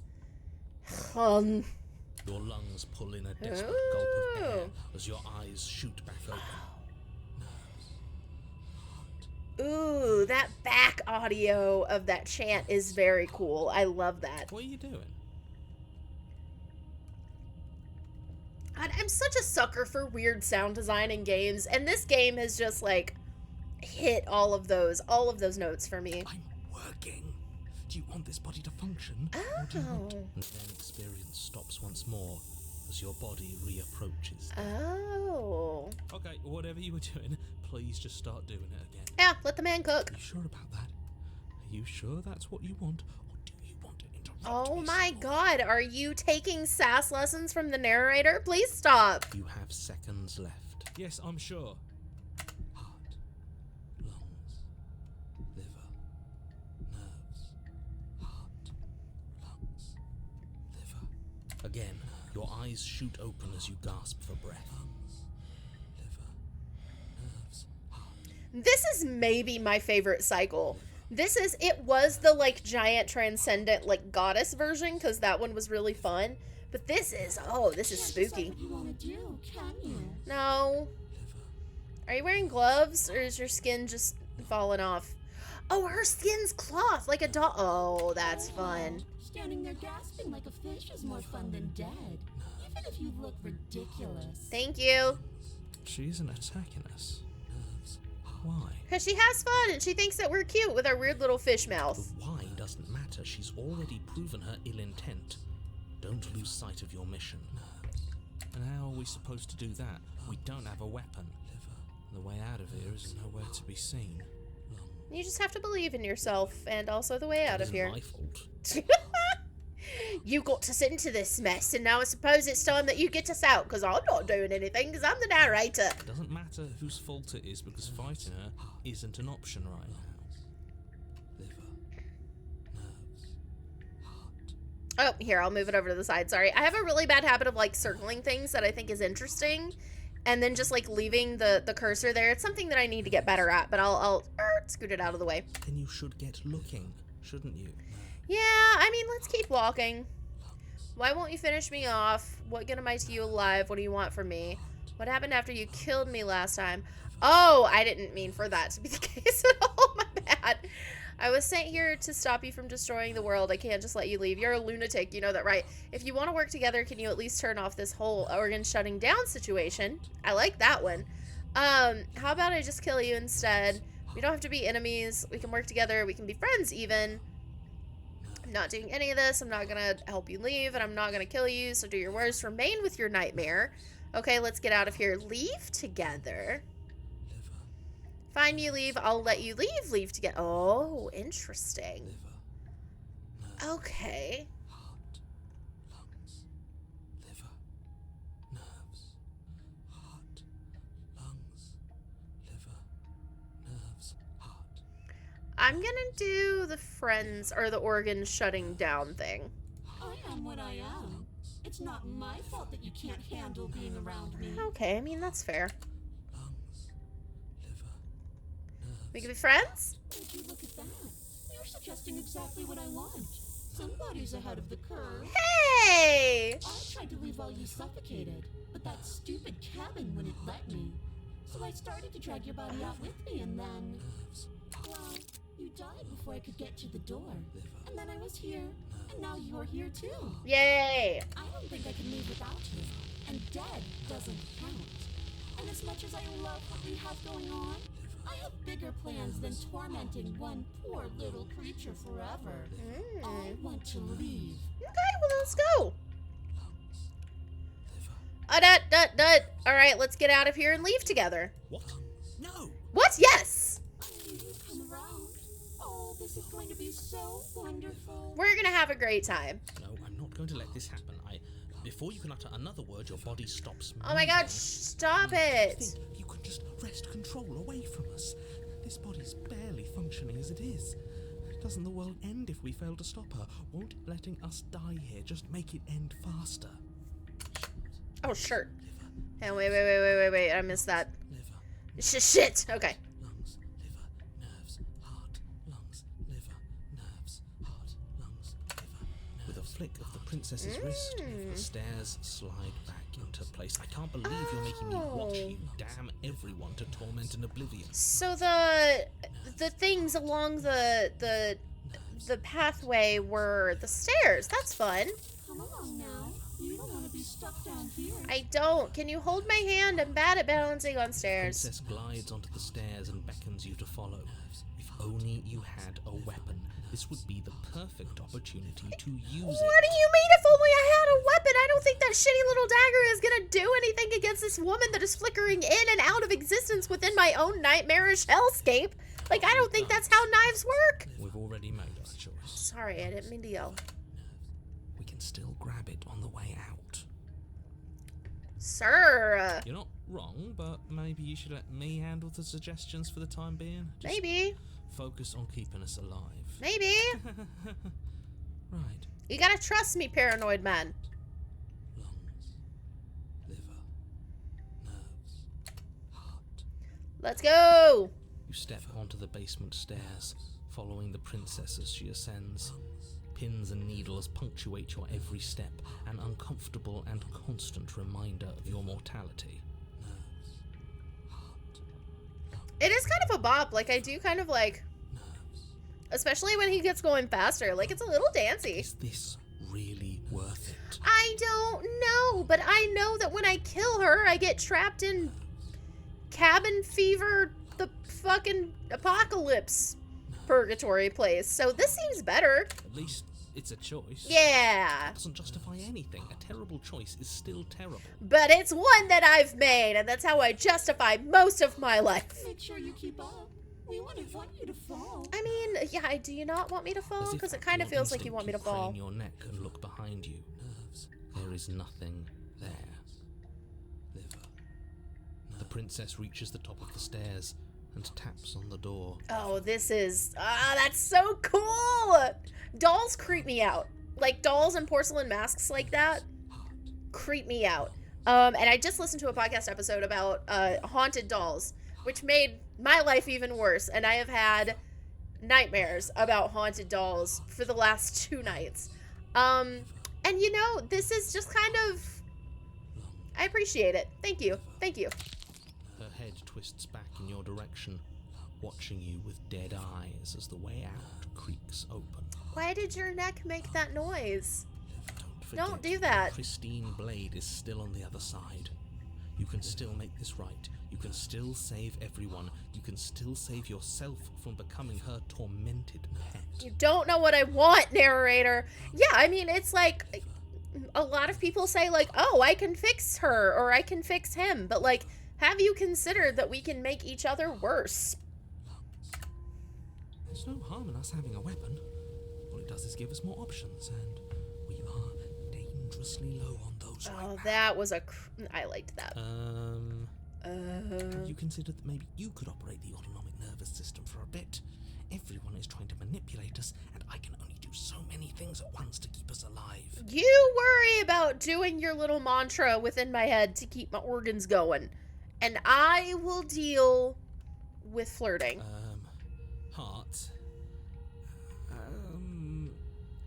Your lungs pull in a desperate gulp of air as your eyes shoot back open. Ooh, that back audio of that chant is very cool. I love that. What are you doing? God, I'm such a sucker for weird sound design in games, and this game has just like hit all of those notes for me. I'm working. Do you want this body to function? Or do you want... Oh. And then experience stops once more as your body reapproaches. Oh. Okay, whatever you were doing, please just start doing it again. Yeah, let the man cook. Are you sure about that? Are you sure that's what you want? Or do you want to interrupt Oh me my some more? god, are you taking sass lessons from the narrator? Please stop. You have seconds left. Yes, I'm sure. Heart, lungs, liver, nerves. Heart, lungs, liver. Again, your eyes shoot open as you gasp for breath. Lungs, liver, nerves, heart. This is maybe my favorite cycle. It was the like giant transcendent like goddess version because that one was really fun. But this is Can't spooky. decide what you want to do, can you? No. Are you wearing gloves or is your skin just falling off? Oh, her skin's cloth like a doll. Oh, that's fun. Standing there gasping like a fish is more fun than dead. Even if you look ridiculous. Thank you. She isn't attacking us. Nerves. Why? Because she has fun and she thinks that we're cute with our weird little fish The mouth. why doesn't matter. She's already proven her ill intent. Don't lose sight of your mission. And how are we supposed to do that? We don't have a weapon. The way out of here is nowhere to be seen. You just have to believe in yourself and also the way out of Isn't here. my fault. You got us into this mess and now I suppose it's time that you get us out because I'm not doing anything because I'm the narrator. It doesn't matter whose fault it is because fighting her isn't an option right now. Liver, nerves, heart. Oh, here, I'll move it over to the side. Sorry. I have a really bad habit of like circling things that I think is interesting and then just like leaving the cursor there. It's something that I need to get better at, but I'll scoot it out of the way. Then you should get looking, shouldn't you? Yeah, I mean, let's keep walking. Why won't you finish me off? What good am I to you alive? What do you want from me? What happened after you killed me last time? Oh, I didn't mean for that to be the case at all. My bad. I was sent here to stop you from destroying the world. I can't just let you leave. You're a lunatic. You know that, right? If you want to work together, can you at least turn off this whole organ shutting down situation? I like that one. How about I just kill you instead? We don't have to be enemies. We can work together. We can be friends even. I'm not doing any of this. I'm not gonna help you leave, and I'm not gonna kill you, so do your worst. Remain with your nightmare. Okay, let's get out of here. Leave together. Liver, Fine, you leave. I'll let you leave. Leave together. Oh, interesting. liver, nerves, Okay. heart, lungs, liver, nerves, heart, lungs, liver, nerves, heart. I'm gonna do the friends, or the organ shutting down thing. I am what I am. It's not my fault that you can't handle being around me. Okay, I mean, that's fair. Lungs, liver, nerves. We can be friends? Would you look at that? You're suggesting exactly what I want. Somebody's ahead of the curve. Hey! I tried to leave while you suffocated, but that stupid cabin wouldn't let me. So I started to drag your body out with me, and then, Nerves, well, you died before I could get to the door. liver, And then I was here, and now you're here too. Yay! I don't think I can leave without you, and dead doesn't count. And as much as I love what we have going on, I have bigger plans than tormenting one poor little creature forever. I want to leave. Okay, well, let's go. lungs, liver. Alright, let's get out of here and leave together. What? No! What? Yes! I knew you'd come around. Oh, this is going to be so wonderful. We're gonna have a great time. No, I'm not going to let this happen. Before you can utter another word, your body stops moving. Oh my god, stop it! Think you can just wrest control away from us. This body's barely functioning as it is. Doesn't the world end if we fail to stop her? Won't letting us die here just make it end faster? Oh, sure. Liver, And wait. I missed that. liver, Shit. Okay. lungs, liver, nerves, heart, lungs, liver, nerves, heart, lungs, liver, nerves. With a flick of the princess's wrist, the stairs slide back into place. I can't believe you're making me watch you damn everyone to torment and oblivion. So the things along the pathway were the stairs. That's fun. Come along now. You don't want to be stuck down here. I don't. Can you hold my hand? I'm bad at balancing on stairs. Princess glides onto the stairs and beckons you to follow. If only you had a weapon, this would be the perfect opportunity to use What it. do you mean if only I had a weapon? I don't think that shitty little dagger is gonna do anything against this woman that is flickering in and out of existence within my own nightmarish hellscape. Like, I don't think that's how knives work. We've already made our choice. Sorry, I didn't mean to yell. We can still grab it on the way out. Sir, You're not wrong, but maybe you should let me handle the suggestions for the time being. Just maybe. focus on keeping us alive. Maybe. Right. You gotta trust me, paranoid man. Lungs, liver, nerves, heart. Let's go. You step onto the basement stairs, following the princess as she ascends. Pins and needles punctuate your every step, an uncomfortable and constant reminder of your mortality. Nerves, heart, It is kind of a bop. Like, I do kind of like, nerves. especially when he gets going faster. Like, it's a little dancey. Is this really worth it? I don't know, but I know that when I kill her, I get trapped in cabin fever, the fucking apocalypse purgatory place. So this seems better. At least it's a choice. Yeah. It doesn't justify anything. A terrible choice is still terrible. But it's one that I've made, and that's how I justify most of my life. Make sure you keep up. We wouldn't want you to fall. I mean, yeah, do you not want me to fall? As if Because it acting kind of on feels like you instinct, want me to crane fall. your neck and look behind you. Nerves. There is nothing there. Liver. The princess reaches the top of the stairs and taps on the door. Oh, this is... that's so cool! Dolls creep me out. Like, dolls and porcelain masks like that creep me out. And I just listened to a podcast episode about haunted dolls, which made my life even worse. And I have had nightmares about haunted dolls for the last 2 nights. And you know, this is just kind of... I appreciate it. Thank you. Thank you. Her head twists back in your direction, watching you with dead eyes as the way out creaks open. Why did your neck make that noise? Don't forget, do that. the pristine blade is still on the other side. You can still make this right. You can still save everyone. You can still save yourself from becoming her tormented pet. You don't know what I want, narrator. Yeah, I mean, it's like, a lot of people say, like, oh, I can fix her, or I can fix him, but, like, have you considered that we can make each other worse? There's no harm in us having a weapon. All it does is give us more options, and we are dangerously low on those right Oh, now. that was I liked that. Have you considered that maybe you could operate the autonomic nervous system for a bit? Everyone is trying to manipulate us, and I can only do so many things at once to keep us alive. You worry about doing your little mantra within my head to keep my organs going, and I will deal with flirting. Heart.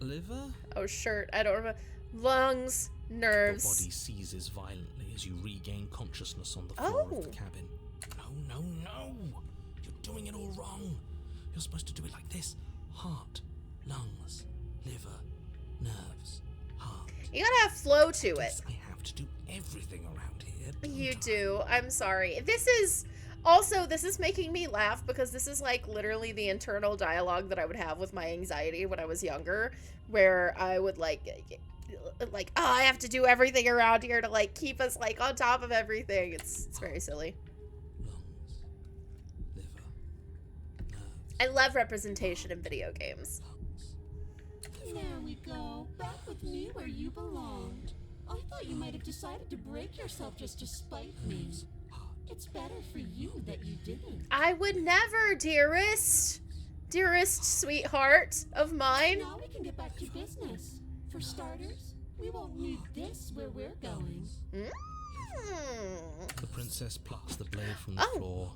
Liver? Oh, shirt. I don't remember. Lungs, Your nerves. body seizes violently as you regain consciousness on the floor of Oh. the cabin. No. You're doing it all wrong. You're supposed to do it like this. Heart, lungs, liver, nerves, heart. You gotta have flow to it. Yes, I have to do everything around here. don't You I? do. I'm sorry. This is making me laugh because this is like literally the internal dialogue that I would have with my anxiety when I was younger, where I would like, oh, I have to do everything around here to like keep us like on top of everything. It's very silly. Lungs, liver, nerves, I love representation in video games. There we go. Back with me where you belonged. I thought you might have decided to break yourself just to spite me. It's better for you that you didn't. I would never, dearest sweetheart of mine. Now we can get back to business. For starters, we won't need this where we're going. The princess plucks the blade from the Oh. floor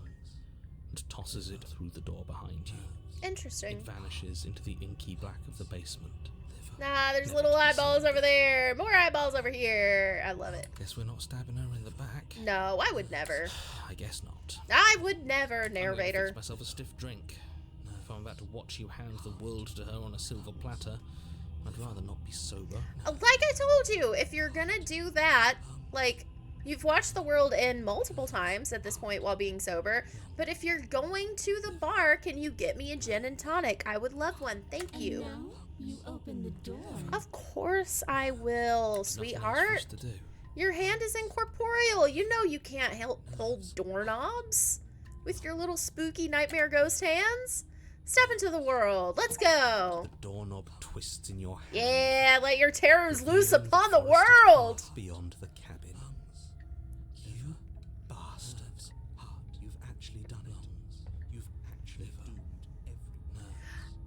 and tosses it through the door behind you. Interesting. It vanishes into the inky black of the basement. Nah, there's little eyeballs over there. More eyeballs over here. I love it. Guess we're not stabbing her in the back. No, I would never. I guess not. I would never, I'm gonna narrator. fix myself a stiff drink. If I'm about to watch you hand the world to her on a silver platter, I'd rather not be sober. Like I told you, if you're gonna do that, like, you've watched the world end multiple times at this point while being sober, but if you're going to the bar, can you get me a gin and tonic? I would love one. Thank And you. now you open the door. Of course I will, Nothing else for sweetheart. us to do. Your hand is incorporeal. You know you can't hold doorknobs with your little spooky nightmare ghost hands. Step into the world. Let's go. The doorknob twists in your hand. Yeah, let your terrors loose revealing upon the forested world. path beyond the cabin. You bastard. You've actually done it. You've actually doomed every nerve.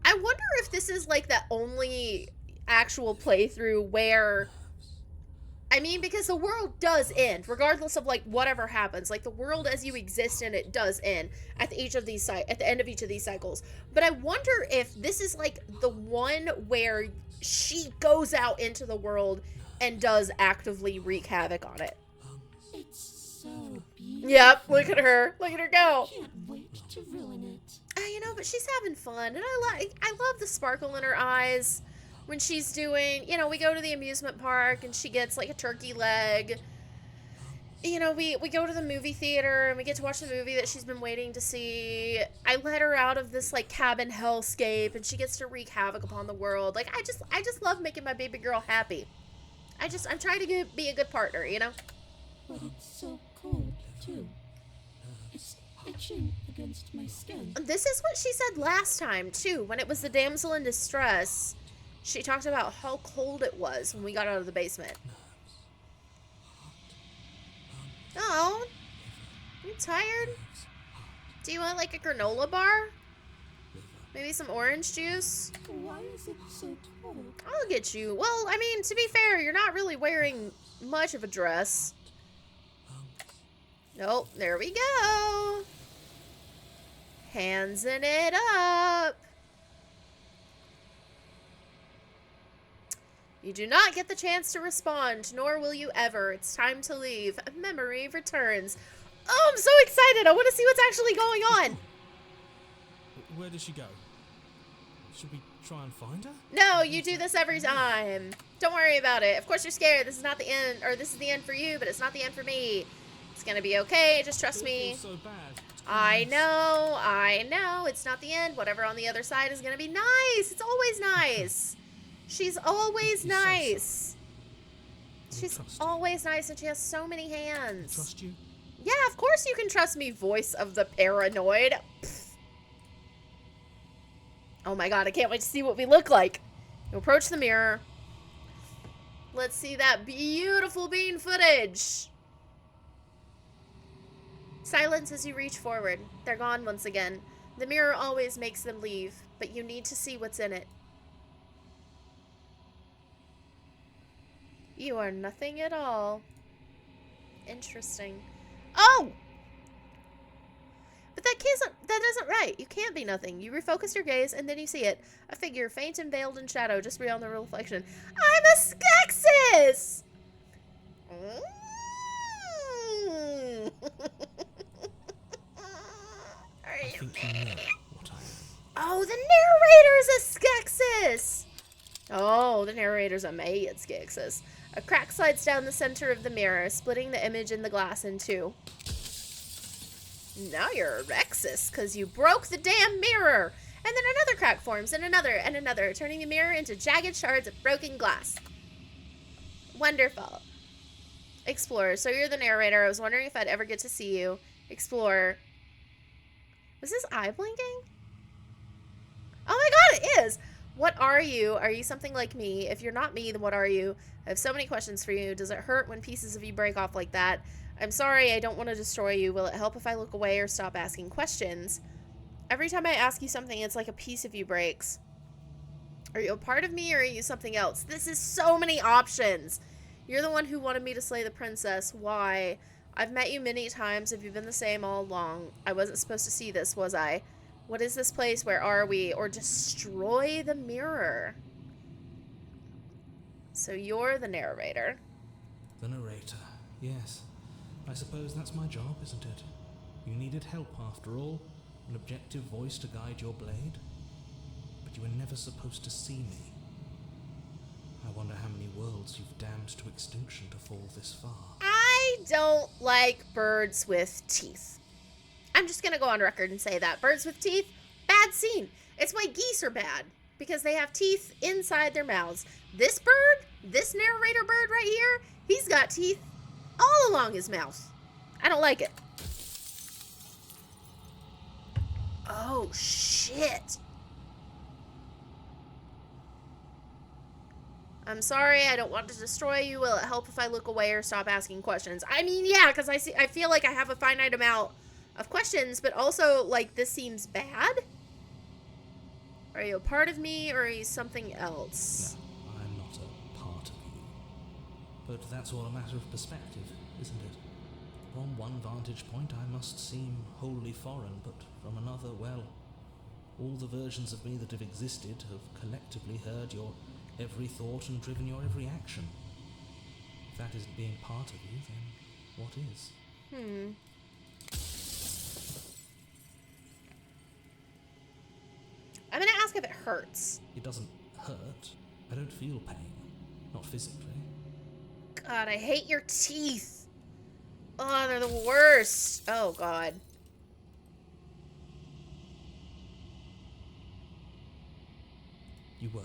I wonder if this is like the only actual playthrough where, I mean, because the world does end, regardless of like whatever happens. Like the world as you exist in it does end at the end of each of these cycles. But I wonder if this is like the one where she goes out into the world and does actively wreak havoc on it. It's so beautiful. Yep, look at her. Look at her go. Can't wait to ruin it. You know, but she's having fun, and I love the sparkle in her eyes when she's doing, you know, we go to the amusement park and she gets like a turkey leg. You know, we go to the movie theater and we get to watch the movie that she's been waiting to see. I let her out of this like cabin hellscape and she gets to wreak havoc upon the world. Like I just love making my baby girl happy. I'm trying to be a good partner, you know? But it's so cold, too. It's itching against my skin. This is what she said last time, too, when it was the damsel in distress. She talked about how cold it was when we got out of the basement. Oh, you tired? Do you want like a granola bar? Maybe some orange juice? Why is it so cold? I'll get you. Well, I mean, to be fair, you're not really wearing much of a dress. Nope, there we go. Handsing it up. You do not get the chance to respond, nor will you ever. It's time to leave. A memory returns. Oh, I'm so excited. I want to see what's actually going on. Where does she go? Should we try and find her? No, you do this every time. Don't worry about it. Of course you're scared. This is not the end, or this is the end for you, but it's not the end for me. It's gonna be okay. Just trust me. So bad. I know. It's not the end. Whatever on the other side is gonna be nice. It's always nice. She's always nice. She's always nice, and she has so many hands. Trust you? Yeah, of course you can trust me, voice of the paranoid. Pfft. Oh my god, I can't wait to see what we look like. You approach the mirror. Let's see that beautiful bean footage. Silence as you reach forward. They're gone once again. The mirror always makes them leave, but you need to see what's in it. You are nothing at all. Interesting. Oh! But that isn't right. You can't be nothing. You refocus your gaze, and then you see it. A figure, faint and veiled in shadow, just beyond the reflection. I'm a Skeksis! I think you know what I am. Oh, the narrator's a Skeksis! Oh, the narrator's a mad Skeksis. A crack slides down the center of the mirror, splitting the image in the glass in two. Now you're a Rexus, because you broke the damn mirror! And then another crack forms, and another, turning the mirror into jagged shards of broken glass. Wonderful. Explorer, so you're the narrator. I was wondering if I'd ever get to see you. Explorer. Was his eye blinking? Oh my god, it is! What are you? Are you something like me? If you're not me, then what are you? I have so many questions for you. Does it hurt when pieces of you break off like that? I'm sorry, I don't want to destroy you. Will it help if I look away or stop asking questions? Every time I ask you something, it's like a piece of you breaks. Are you a part of me or are you something else? This is so many options. You're the one who wanted me to slay the princess. Why? I've met you many times. Have you been the same all along? I wasn't supposed to see this, was I? What is this place? Where are we? Or destroy the mirror. So you're the narrator. The narrator, yes. I suppose that's my job, isn't it? You needed help after all, an objective voice to guide your blade. But you were never supposed to see me. I wonder how many worlds you've damned to extinction to fall this far. I don't like birds with teeth. I'm just gonna go on record and say that. Birds with teeth, bad scene. It's why geese are bad, because they have teeth inside their mouths. This bird, this narrator bird right here, he's got teeth all along his mouth. I don't like it. Oh, shit. I'm sorry, I don't want to destroy you. Will it help if I look away or stop asking questions? I mean, yeah, because I feel like I have a finite amount of questions, but also, like, this seems bad? Are you a part of me, or are you something else? No, I'm not a part of you. But that's all a matter of perspective, isn't it? From one vantage point I must seem wholly foreign, but from another, well, all the versions of me that have existed have collectively heard your every thought and driven your every action. If that isn't being part of you, then what is? I'm gonna ask if it hurts. It doesn't hurt. I don't feel pain. Not physically. God, I hate your teeth. Oh, they're the worst. Oh, God. You were,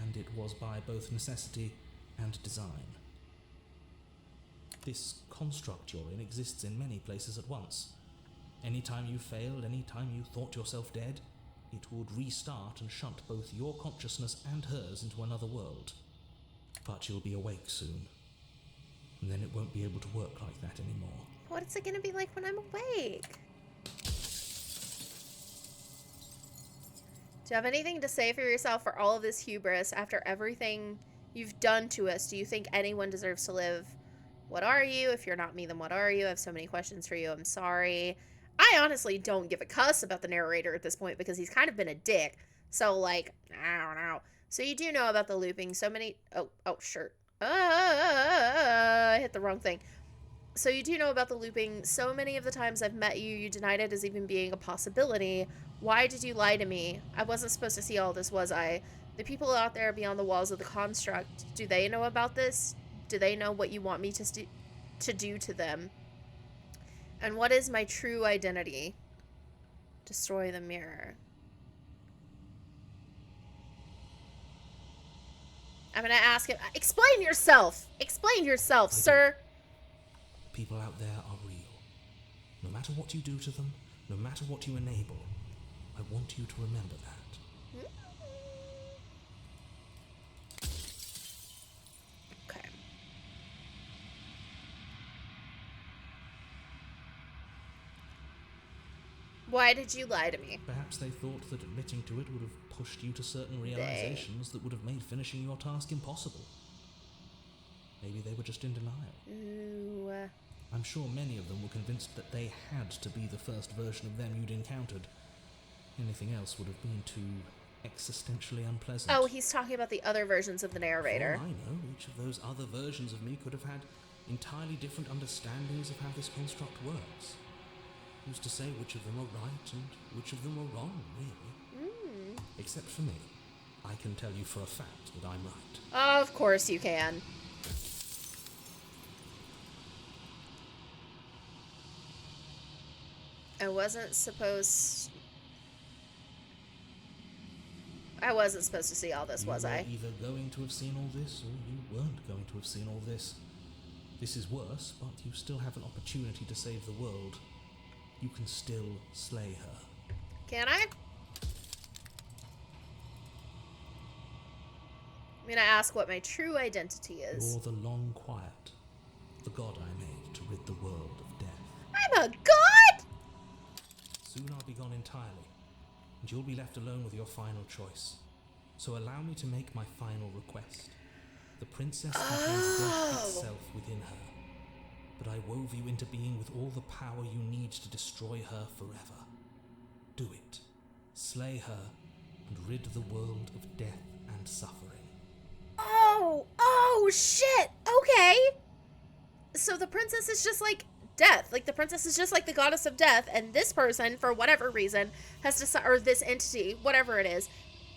and it was by both necessity and design. This construct you're in exists in many places at once. Any time you failed, any time you thought yourself dead, it would restart and shunt both your consciousness and hers into another world. But you'll be awake soon, and then it won't be able to work like that anymore. What's it gonna be like when I'm awake? Do you have anything to say for yourself for all of this hubris after everything you've done to us? Do you think anyone deserves to live? What are you? If you're not me, then what are you? I have so many questions for you. I'm sorry. I honestly don't give a cuss about the narrator at this point because he's kind of been a dick. So, like, I don't know. So you do know about the looping. So many... Oh, shirt. I hit the wrong thing. So you do know about the looping. So many of the times I've met you, you denied it as even being a possibility. Why did you lie to me? I wasn't supposed to see all this, was I? The people out there beyond the walls of the construct, do they know about this? Do they know what you want me to do to them? And what is my true identity? Destroy the mirror. I'm gonna ask him. Explain yourself! Explain yourself, sir! People out there are real. No matter what you do to them, no matter what you enable, I want you to remember that. Okay. Why did you lie to me? Perhaps they thought that admitting to it would have pushed you to certain realizations that would have made finishing your task impossible. Maybe they were just in denial. Ooh. I'm sure many of them were convinced that they had to be the first version of them you'd encountered. Anything else would have been too existentially unpleasant. Oh, he's talking about the other versions of the narrator. For all I know, each of those other versions of me could have had entirely different understandings of how this construct works. Who's to say which of them are right and which of them are wrong, really? Except for me. I can tell you for a fact that I'm right. Of course you can. I wasn't supposed to see all this, was I? You were either going to have seen all this, or you weren't going to have seen all this. This is worse, but you still have an opportunity to save the world. You can still slay her. Can I? I'm gonna ask what my true identity is. You're the long quiet, the god I made to rid the world of death. I'm a god? Soon I'll be gone entirely, and you'll be left alone with your final choice. So allow me to make my final request. The princess contains death itself within her. But I wove you into being with all the power you need to destroy her forever. Do it. Slay her and rid the world of death and suffering. Oh, shit. Okay. So the princess is just like death. Like, the princess is just like the goddess of death, and this person, for whatever reason, has decided, or this entity, whatever it is,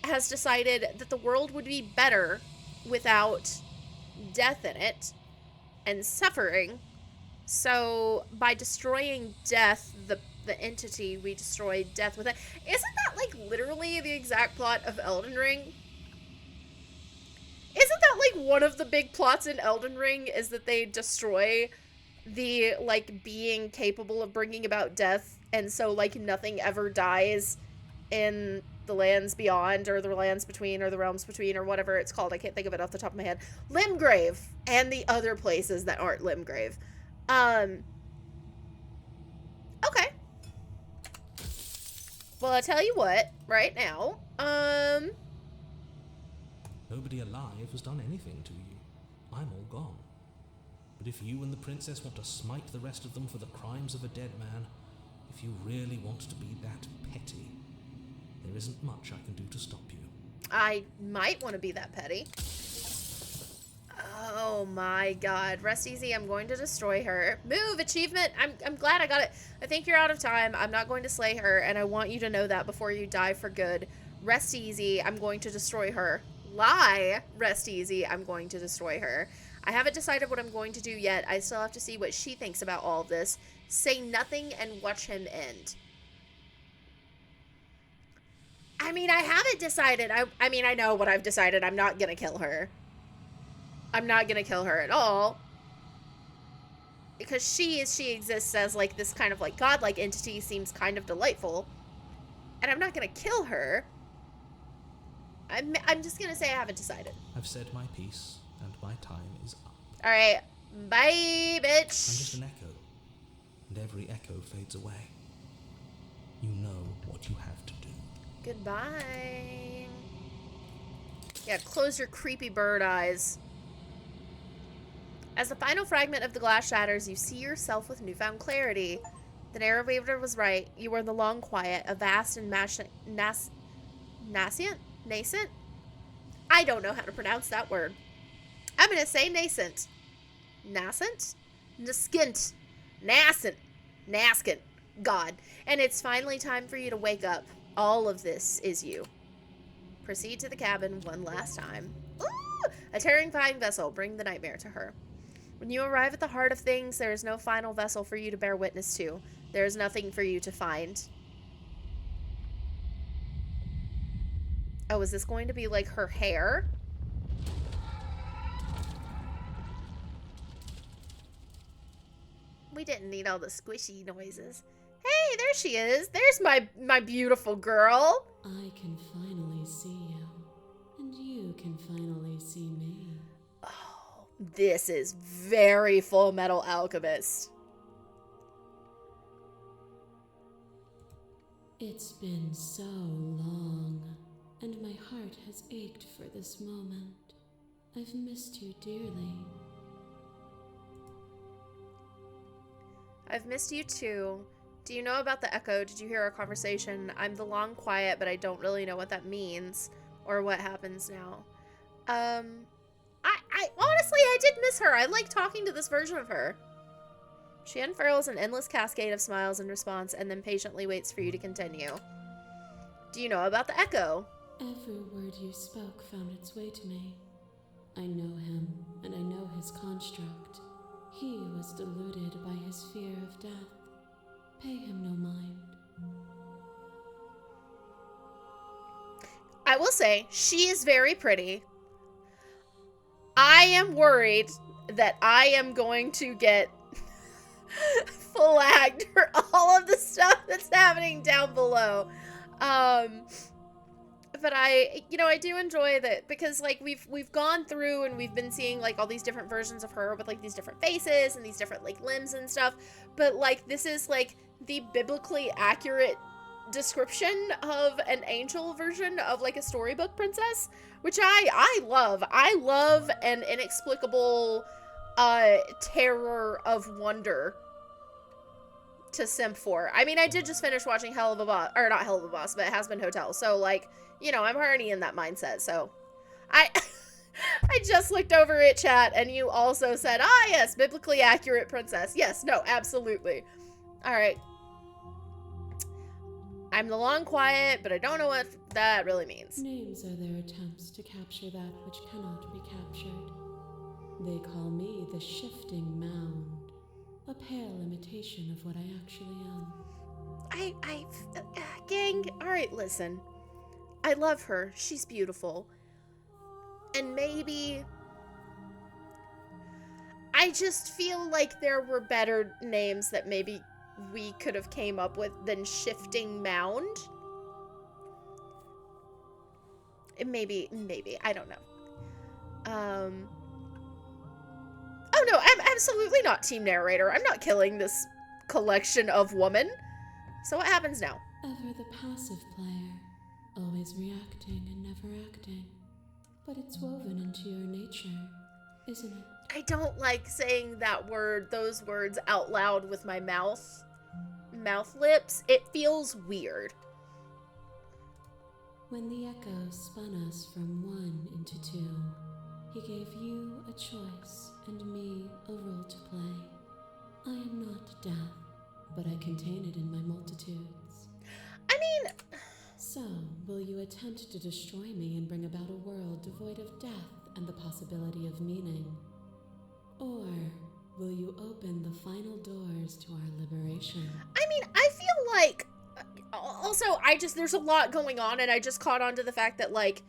has decided that the world would be better without death in it and suffering. So by destroying death, the entity, we destroy death with it. Isn't that like literally the exact plot of Elden Ring? Isn't that like one of the big plots in Elden Ring is that they destroy the like being capable of bringing about death, and so like nothing ever dies in the lands beyond, or the lands between, or the realms between, or whatever it's called. I can't think of it off the top of my head. Limgrave and the other places that aren't Limgrave. Okay. Well, I'll tell you what, right now, Nobody alive has done anything to you. I'm all gone. But if you and the princess want to smite the rest of them for the crimes of a dead man, if you really want to be that petty, there isn't much I can do to stop you. I might want to be that petty. Oh my god. Rest easy, I'm going to destroy her. Move, achievement! I'm glad I got it. I think you're out of time. I'm not going to slay her, and I want you to know that before you die for good. Rest easy, I'm going to destroy her. Lie, rest easy, I'm going to destroy her. I haven't decided what I'm going to do yet. I still have to see what she thinks about all of this. Say nothing and watch him end. I mean, I haven't decided. I mean, I know what I've decided. I'm not gonna kill her. I'm not gonna kill her at all. Because she exists as like this kind of like godlike entity, seems kind of delightful. And I'm not gonna kill her. I'm just gonna say I haven't decided. I've said my piece, and my time is up. Alright, bye, bitch. I'm just an echo, and every echo fades away. You know what you have to do. Goodbye. Yeah, close your creepy bird eyes. As the final fragment of the glass shatters, you see yourself with newfound clarity. The narrator was right. You were in the long quiet, a vast and nascent? I don't know how to pronounce that word. I'm going to say nascent. Nascent? Nascent. Nascent. Nascent. God. And it's finally time for you to wake up. All of this is you. Proceed to the cabin one last time. Ooh! A terrifying vessel. Bring the nightmare to her. When you arrive at the heart of things, there is no final vessel for you to bear witness to. There is nothing for you to find. Oh, is this going to be like her hair? We didn't need all the squishy noises. Hey, there she is. There's my beautiful girl. I can finally see you, and you can finally see me. Oh, this is very Full Metal Alchemist. It's been so long, and my heart has ached for this moment. I've missed you dearly. I've missed you too. Do you know about the echo? Did you hear our conversation? I'm the long quiet, but I don't really know what that means or what happens now. I honestly, I did miss her. I like talking to this version of her. She unfurls an endless cascade of smiles in response and then patiently waits for you to continue. Do you know about the echo? Every word you spoke found its way to me. I know him, and I know his construct. He was deluded by his fear of death. Pay him no mind. I will say, she is very pretty. I am worried that I am going to get flagged for all of the stuff that's happening down below. But I do enjoy that because like we've gone through and we've been seeing like all these different versions of her with like these different faces and these different like limbs and stuff. But like this is like the biblically accurate description of an angel version of like a storybook princess, which I love. I love an inexplicable terror of wonder to simp for. I mean, I did just finish watching Hell of a Boss, or not Hell of a Boss, but Has Been Hotel. So like, you know, I'm already in that mindset. So I I just looked over at chat and you also said, ah, yes, biblically accurate princess. Yes, no, absolutely. All right. I'm the long quiet, but I don't know what that really means. Names are their attempts to capture that which cannot be captured. They call me the Shifting Mound, a pale imitation of what I actually am. Gang, all right, listen. I love her. She's beautiful. And maybe I just feel like there were better names that maybe we could have came up with than Shifting Mound. Maybe, I don't know. Oh no, I'm absolutely not team narrator. I'm not killing this collection of women. So what happens now? Ever the passive player, always reacting and never acting. But it's woven into your nature, isn't it? I don't like saying that word, those words out loud with my mouth lips. It feels weird. When the echo spun us from one into two, he gave you a choice and me a role to play. I am not death, but I contain it in my multitudes. I mean, So, will you attempt to destroy me and bring about a world devoid of death and the possibility of meaning? Or will you open the final doors to our liberation? I mean, I feel like, also, there's a lot going on, and I just caught on to the fact that, like,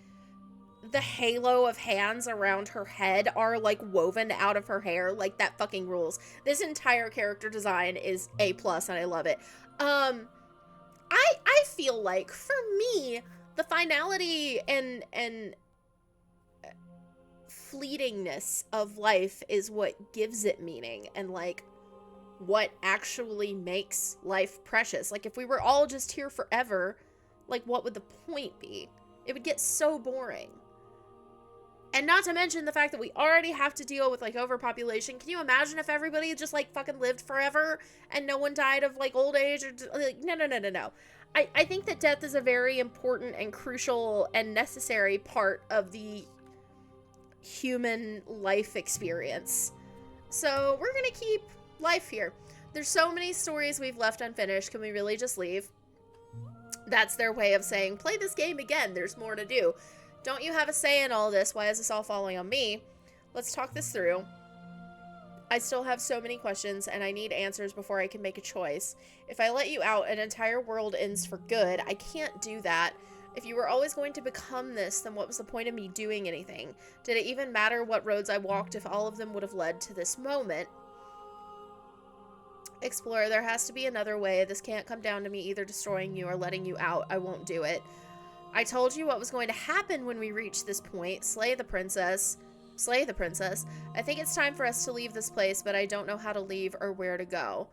the halo of hands around her head are, like, woven out of her hair. Like, that fucking rules. This entire character design is A+, and I love it. I feel like, for me, the finality and fleetingness of life is what gives it meaning, and, like, what actually makes life precious. Like, if we were all just here forever, like, what would the point be? It would get so boring. And not to mention the fact that we already have to deal with, like, overpopulation. Can you imagine if everybody just, like, fucking lived forever and no one died of, like, old age? Or like, no. I think that death is a very important and crucial and necessary part of the human life experience. So we're gonna keep life here. There's so many stories we've left unfinished. Can we really just leave? That's their way of saying, play this game again. There's more to do. Don't you have a say in all this? Why is this all falling on me? Let's talk this through. I still have so many questions, and I need answers before I can make a choice. If I let you out, an entire world ends for good. I can't do that. If you were always going to become this, then what was the point of me doing anything? Did it even matter what roads I walked if all of them would have led to this moment? Explorer, there has to be another way. This can't come down to me either destroying you or letting you out. I won't do it. I told you what was going to happen when we reached this point. Slay the princess. Slay the princess. I think it's time for us to leave this place, but I don't know how to leave or where to go.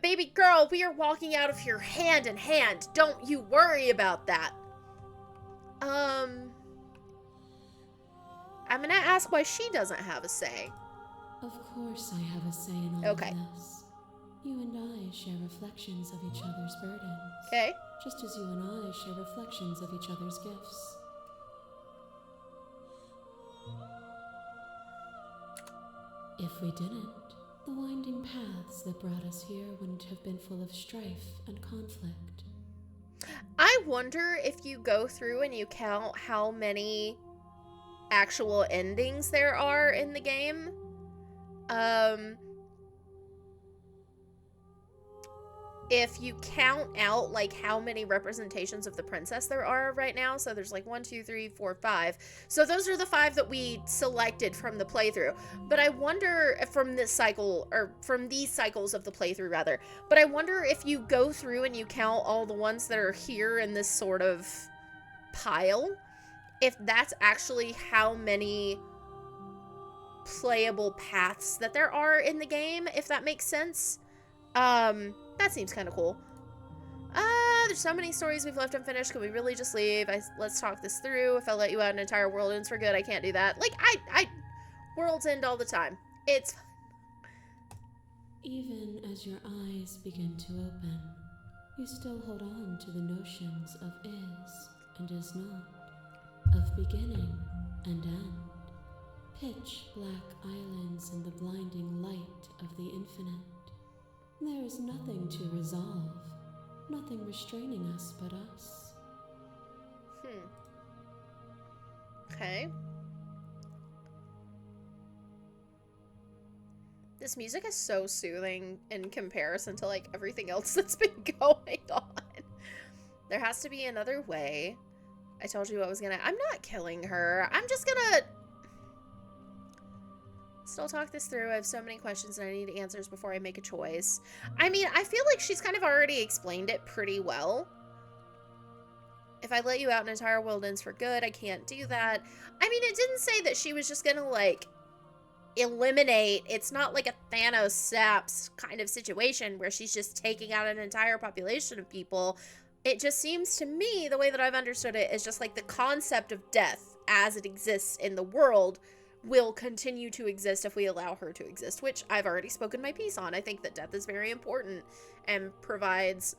Baby girl, we are walking out of here hand in hand. Don't you worry about that. I'm gonna ask why she doesn't have a say. Of course I have a say in all Okay. of this. You and I share reflections of each other's burdens. Okay. Just as you and I share reflections of each other's gifts. If we didn't, the winding paths that brought us here wouldn't have been full of strife and conflict. I wonder if you go through and you count how many actual endings there are in the game. If you count out, like, how many representations of the princess there are right now. So there's, like, 1, 2, 3, 4, 5. So those are the 5 that we selected from the playthrough. But I wonder if from this cycle, or from these cycles of the playthrough, rather. But I wonder if you go through and you count all the ones that are here in this sort of pile, if that's actually how many playable paths that there are in the game, if that makes sense. That seems kind of cool. there's so many stories we've left unfinished. Can we really just leave? Let's talk this through. If I let you out, an entire world ends for good. I can't do that. Like, worlds end all the time. It's fine. Even as your eyes begin to open, you still hold on to the notions of is and is not, of beginning and end, pitch black islands in the blinding light of the infinite. There is nothing to resolve, nothing restraining us but us. Okay. This music is so soothing in comparison to, like, everything else that's been going on. There has to be another way. I told you I was gonna... I'm not killing her. I'm just gonna... still talk this through. I have so many questions and I need answers before I make a choice. I mean, I feel like she's kind of already explained it pretty well. If I let you out, an entire world ends for good. I can't do that. I mean, it didn't say that she was just gonna, like... eliminate. It's not like a Thanos saps kind of situation where she's just taking out an entire population of people. It just seems to me, the way that I've understood it, is just like the concept of death as it exists in the world will continue to exist if we allow her to exist, which I've already spoken my piece on. I think that death is very important and provides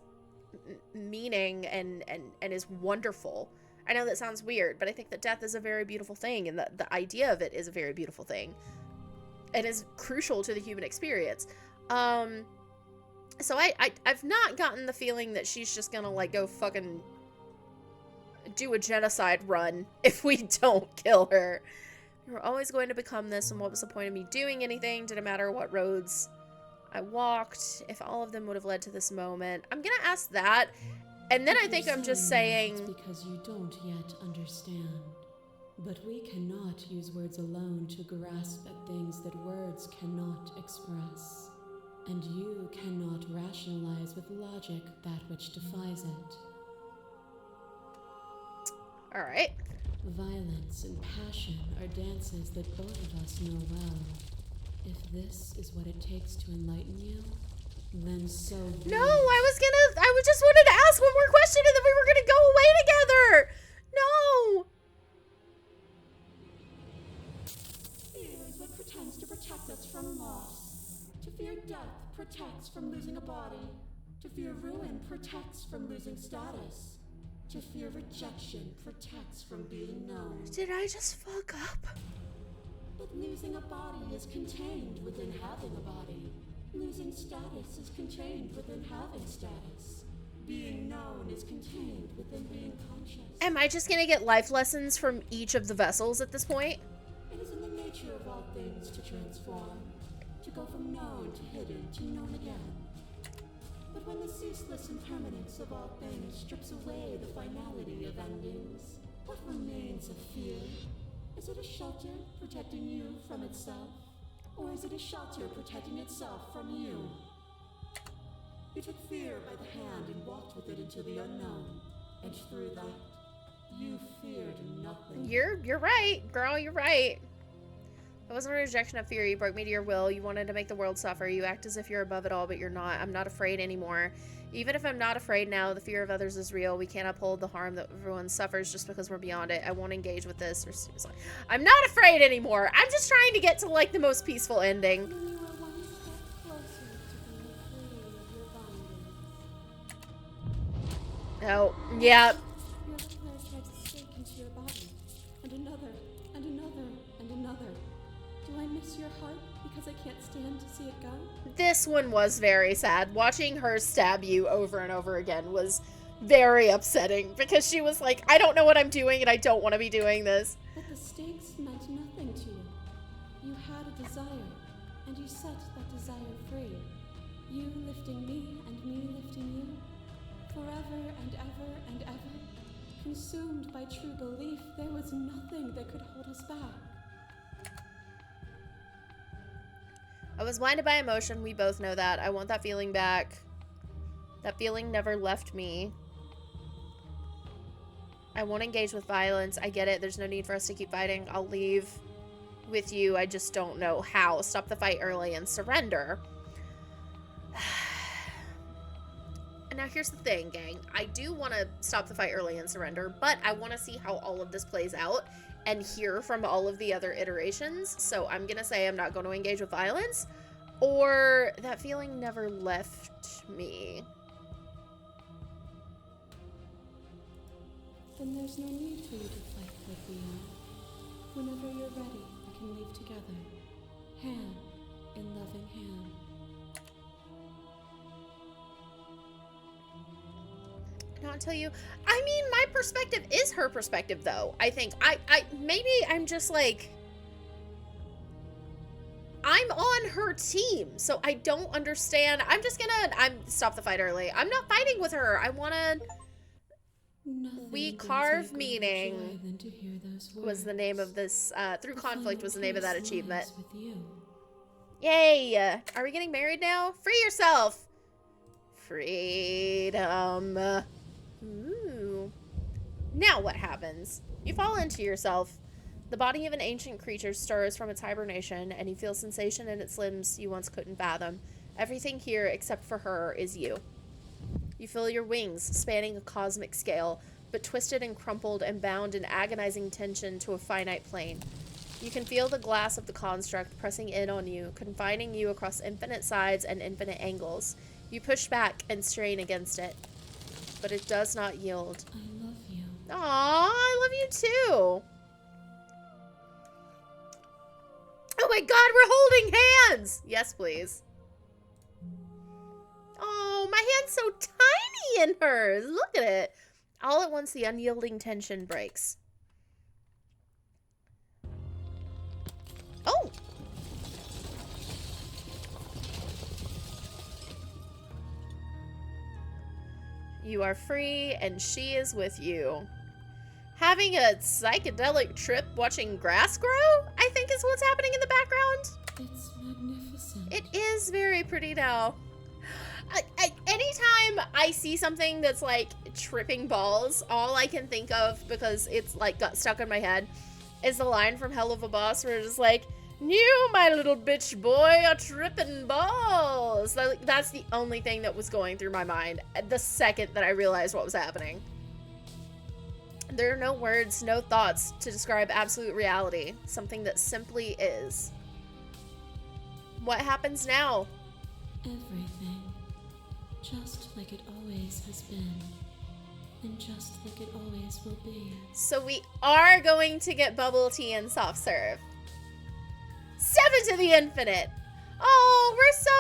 meaning and is wonderful. I know that sounds weird, but I think that death is a very beautiful thing, and the idea of it is a very beautiful thing. It is crucial to the human experience. So I've not gotten the feeling that she's just gonna, like, go fucking do a genocide run if we don't kill her. We were always going to become this, and what was the point of me doing anything? Didn't matter what roads I walked, if all of them would have led to this moment. I'm gonna ask that, and then I think I'm just saying... It's because you don't yet understand. But we cannot use words alone to grasp at things that words cannot express. And you cannot rationalize with logic that which defies it. Alright. Violence and passion are dances that both of us know well. If this is what it takes to enlighten you, then so be No, it. I just wanted to ask one more question and then we were gonna go away together! No! Fear is what pretends to protect us from loss. To fear death protects from losing a body. To fear ruin protects from losing status. To fear rejection protects from being known. Did I just fuck up? But losing a body is contained within having a body. Losing status is contained within having status. Being known is contained within being conscious. Am I just gonna get life lessons from each of the vessels at this point? It is in the nature of all things to transform, to go from known to hidden to known again. But when the ceaseless impermanence of all things strips away the finality of endings, what remains of fear? Is it a shelter protecting you from itself? Or is it a shelter protecting itself from you? You took fear by the hand and walked with it into the unknown, and through that, you feared nothing. You're right, girl, you're right. It wasn't a rejection of fear. You broke me to your will. You wanted to make the world suffer. You act as if you're above it all, but you're not. I'm not afraid anymore. Even if I'm not afraid now, the fear of others is real. We can't uphold the harm that everyone suffers just because we're beyond it. I won't engage with this. Or seriously. I'm not afraid anymore. I'm just trying to get to, like, the most peaceful ending. You are one step closer to being free of your bondage. Oh, yeah. Your flesh drives a stake into your body, and another, and another, and another. Do I miss your heart because I can't stand to see it go? This one was very sad. Watching her stab you over and over again was very upsetting because she was like, I don't know what I'm doing and I don't want to be doing this. But the stakes meant nothing to you. You had a desire, and you set that desire free. You lifting me and me lifting you. Forever and ever and ever. Consumed by true belief, there was nothing that could hold us back. I was blinded by emotion. We both know that. I want that feeling back. That feeling never left me. I won't engage with violence. I get it. There's no need for us to keep fighting. I'll leave with you. I just don't know how. Stop the fight early and surrender. Now here's the thing, gang. I do want to stop the fight early and surrender, but I want to see how all of this plays out and hear from all of the other iterations. So I'm going to say I'm not going to engage with violence, or that feeling never left me. Then there's no need for you to fight, Sophia. Whenever you're ready, we can leave together. Hand in loving hand. Not tell you. I mean, my perspective is her perspective, though. I think maybe I'm just like, I'm on her team, so I don't understand. I'm stop the fight early. I'm not fighting with her. I want to. We carve meaning was the name of this. Through conflict was the name of that achievement. Yay! Are we getting married now? Free yourself. Freedom. Ooh. Now what happens? You fall into yourself. The body of an ancient creature stirs from its hibernation, and you feel sensation in its limbs you once couldn't fathom. Everything here, except for her, is you. You feel your wings spanning a cosmic scale, but twisted and crumpled and bound in agonizing tension to a finite plane. You can feel the glass of the construct pressing in on you, confining you across infinite sides and infinite angles. You push back and strain against it, but it does not yield. I love you. Aww, I love you too. Oh my god, we're holding hands! Yes, please. Oh, my hand's so tiny in hers. Look at it. All at once, the unyielding tension breaks. Oh! You are free, and she is with you. Having a psychedelic trip watching grass grow, I think is what's happening in the background. It's magnificent. It is very pretty now. Anytime I see something that's like tripping balls, all I can think of, because it's like got stuck in my head, is the line from Hell of a Boss where it's like, "You, my little bitch boy, are tripping balls." That's the only thing that was going through my mind the second that I realized what was happening. There are no words, no thoughts to describe absolute reality, something that simply is. What happens now? Everything. Just like it always has been. And just like it always will be. So we are going to get bubble tea and soft serve. 7 to the infinite. Oh, we're so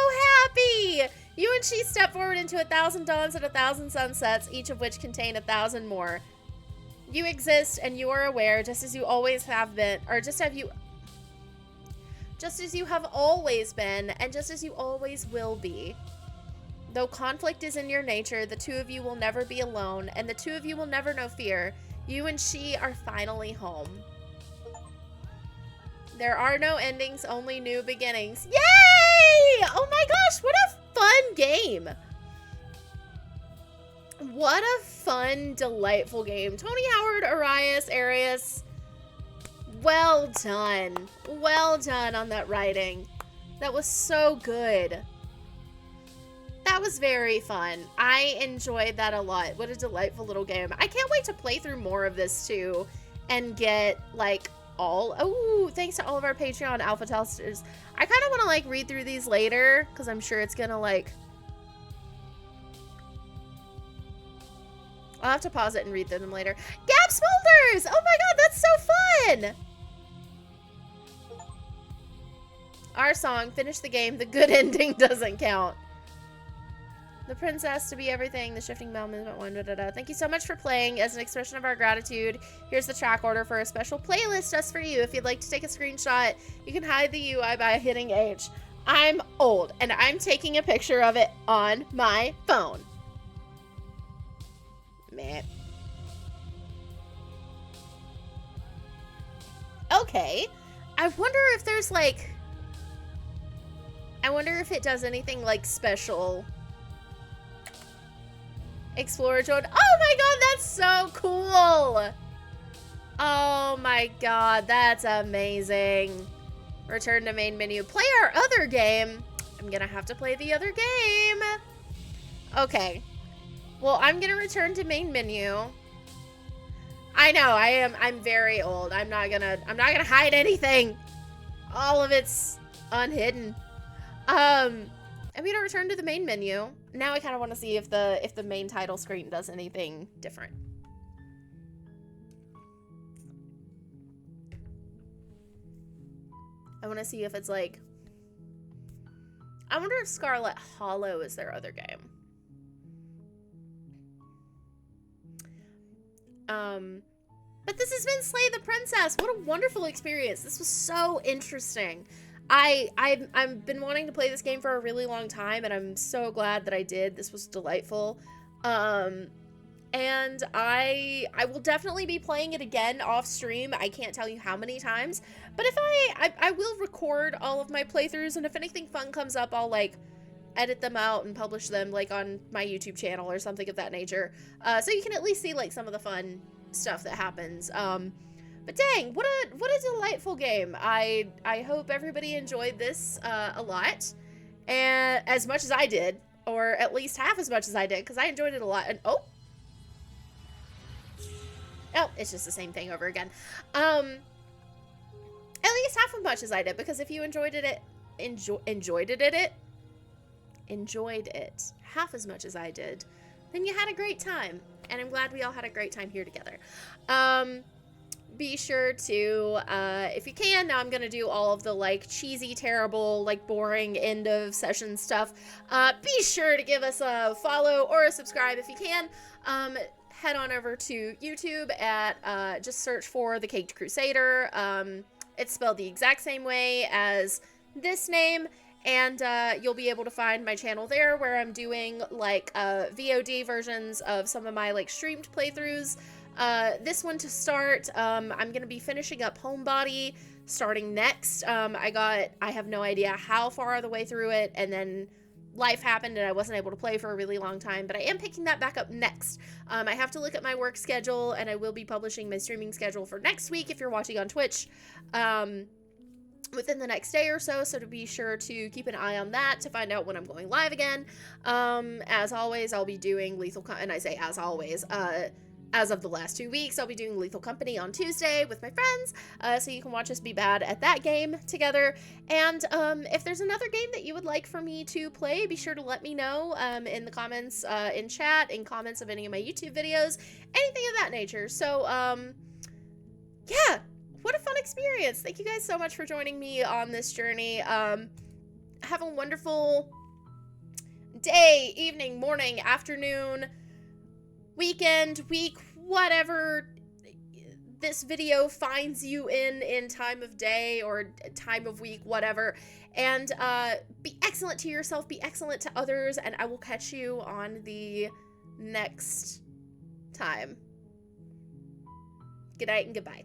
happy. You and she step forward into 1,000 dawns and 1,000 sunsets, each of which contain 1,000 more. You exist and you are aware, just as you always have been, or just as you have always been, and just as you always will be. Though conflict is in your nature, the two of you will never be alone, and the two of you will never know fear. You and she are finally home. There are no endings, only new beginnings. Yay! Oh my gosh, what a fun game. What a fun, delightful game. Tony Howard, Arias, well done. Well done on that writing. That was so good. That was very fun. I enjoyed that a lot. What a delightful little game. I can't wait to play through more of this too and get like all, oh, thanks to all of our Patreon alpha testers. I kind of want to like read through these later because I'm sure it's gonna like, I'll have to pause it and read through them later. Gap Smolders! Oh my god, that's so fun! Our song, finish the game, the good ending doesn't count. The princess to be everything, the shifting bell movement one, da da da. Thank you so much for playing. As an expression of our gratitude, here's the track order for a special playlist just for you. If you'd like to take a screenshot, you can hide the UI by hitting H. I'm old, and I'm taking a picture of it on my phone. Meh. Okay. I wonder if there's like, I wonder if it does anything like special. Explorer Joan. Oh my god, that's so cool. Oh my god, that's amazing. Return to main menu. Play our other game. I'm gonna have to play the other game. Okay. Well, I'm gonna return to main menu. I know, I'm very old. I'm not gonna hide anything. All of it's unhidden. I'm gonna return to the main menu. Now I kind of want to see if the main title screen does anything different. I want to see if it's like, I wonder if Scarlet Hollow is their other game. But this has been Slay the Princess. What a wonderful experience. This was so interesting. I've been wanting to play this game for a really long time, and I'm so glad that I did. This was delightful. And I will definitely be playing it again off stream. I can't tell you how many times, but if I will record all of my playthroughs, and if anything fun comes up, I'll like edit them out and publish them like on my YouTube channel or something of that nature. So you can at least see like some of the fun stuff that happens. But dang, what a delightful game. I hope everybody enjoyed this a lot, and as much as I did, or at least half as much as I did, because I enjoyed it a lot. And oh, it's just the same thing over again. At least half as much as I did, because if you enjoyed it half as much as I did, then you had a great time, and I'm glad we all had a great time here together. Be sure to, if you can, now I'm gonna do all of the like cheesy, terrible, like boring end of session stuff. Be sure to give us a follow or a subscribe if you can. Head on over to YouTube at, just search for The Caked Crusader. It's spelled the exact same way as this name, and you'll be able to find my channel there, where I'm doing like VOD versions of some of my like streamed playthroughs. This one to start, I'm gonna be finishing up Homebody starting next. I have no idea how far the way through it, and then life happened and I wasn't able to play for a really long time, but I am picking that back up next. I have to look at my work schedule, and I will be publishing my streaming schedule for next week if you're watching on Twitch, within the next day or so, so to be sure to keep an eye on that to find out when I'm going live again. As always, I'll be doing and I say as always, as of the last 2 weeks, I'll be doing Lethal Company on Tuesday with my friends, so you can watch us be bad at that game together. And if there's another game that you would like for me to play, be sure to let me know in the comments, in chat, in comments of any of my YouTube videos, anything of that nature. So, yeah, what a fun experience. Thank you guys so much for joining me on this journey. Have a wonderful day, evening, morning, afternoon, weekend, week, whatever this video finds you in time of day or time of week, whatever. And be excellent to yourself, be excellent to others, and I will catch you on the next time. Good night and goodbye.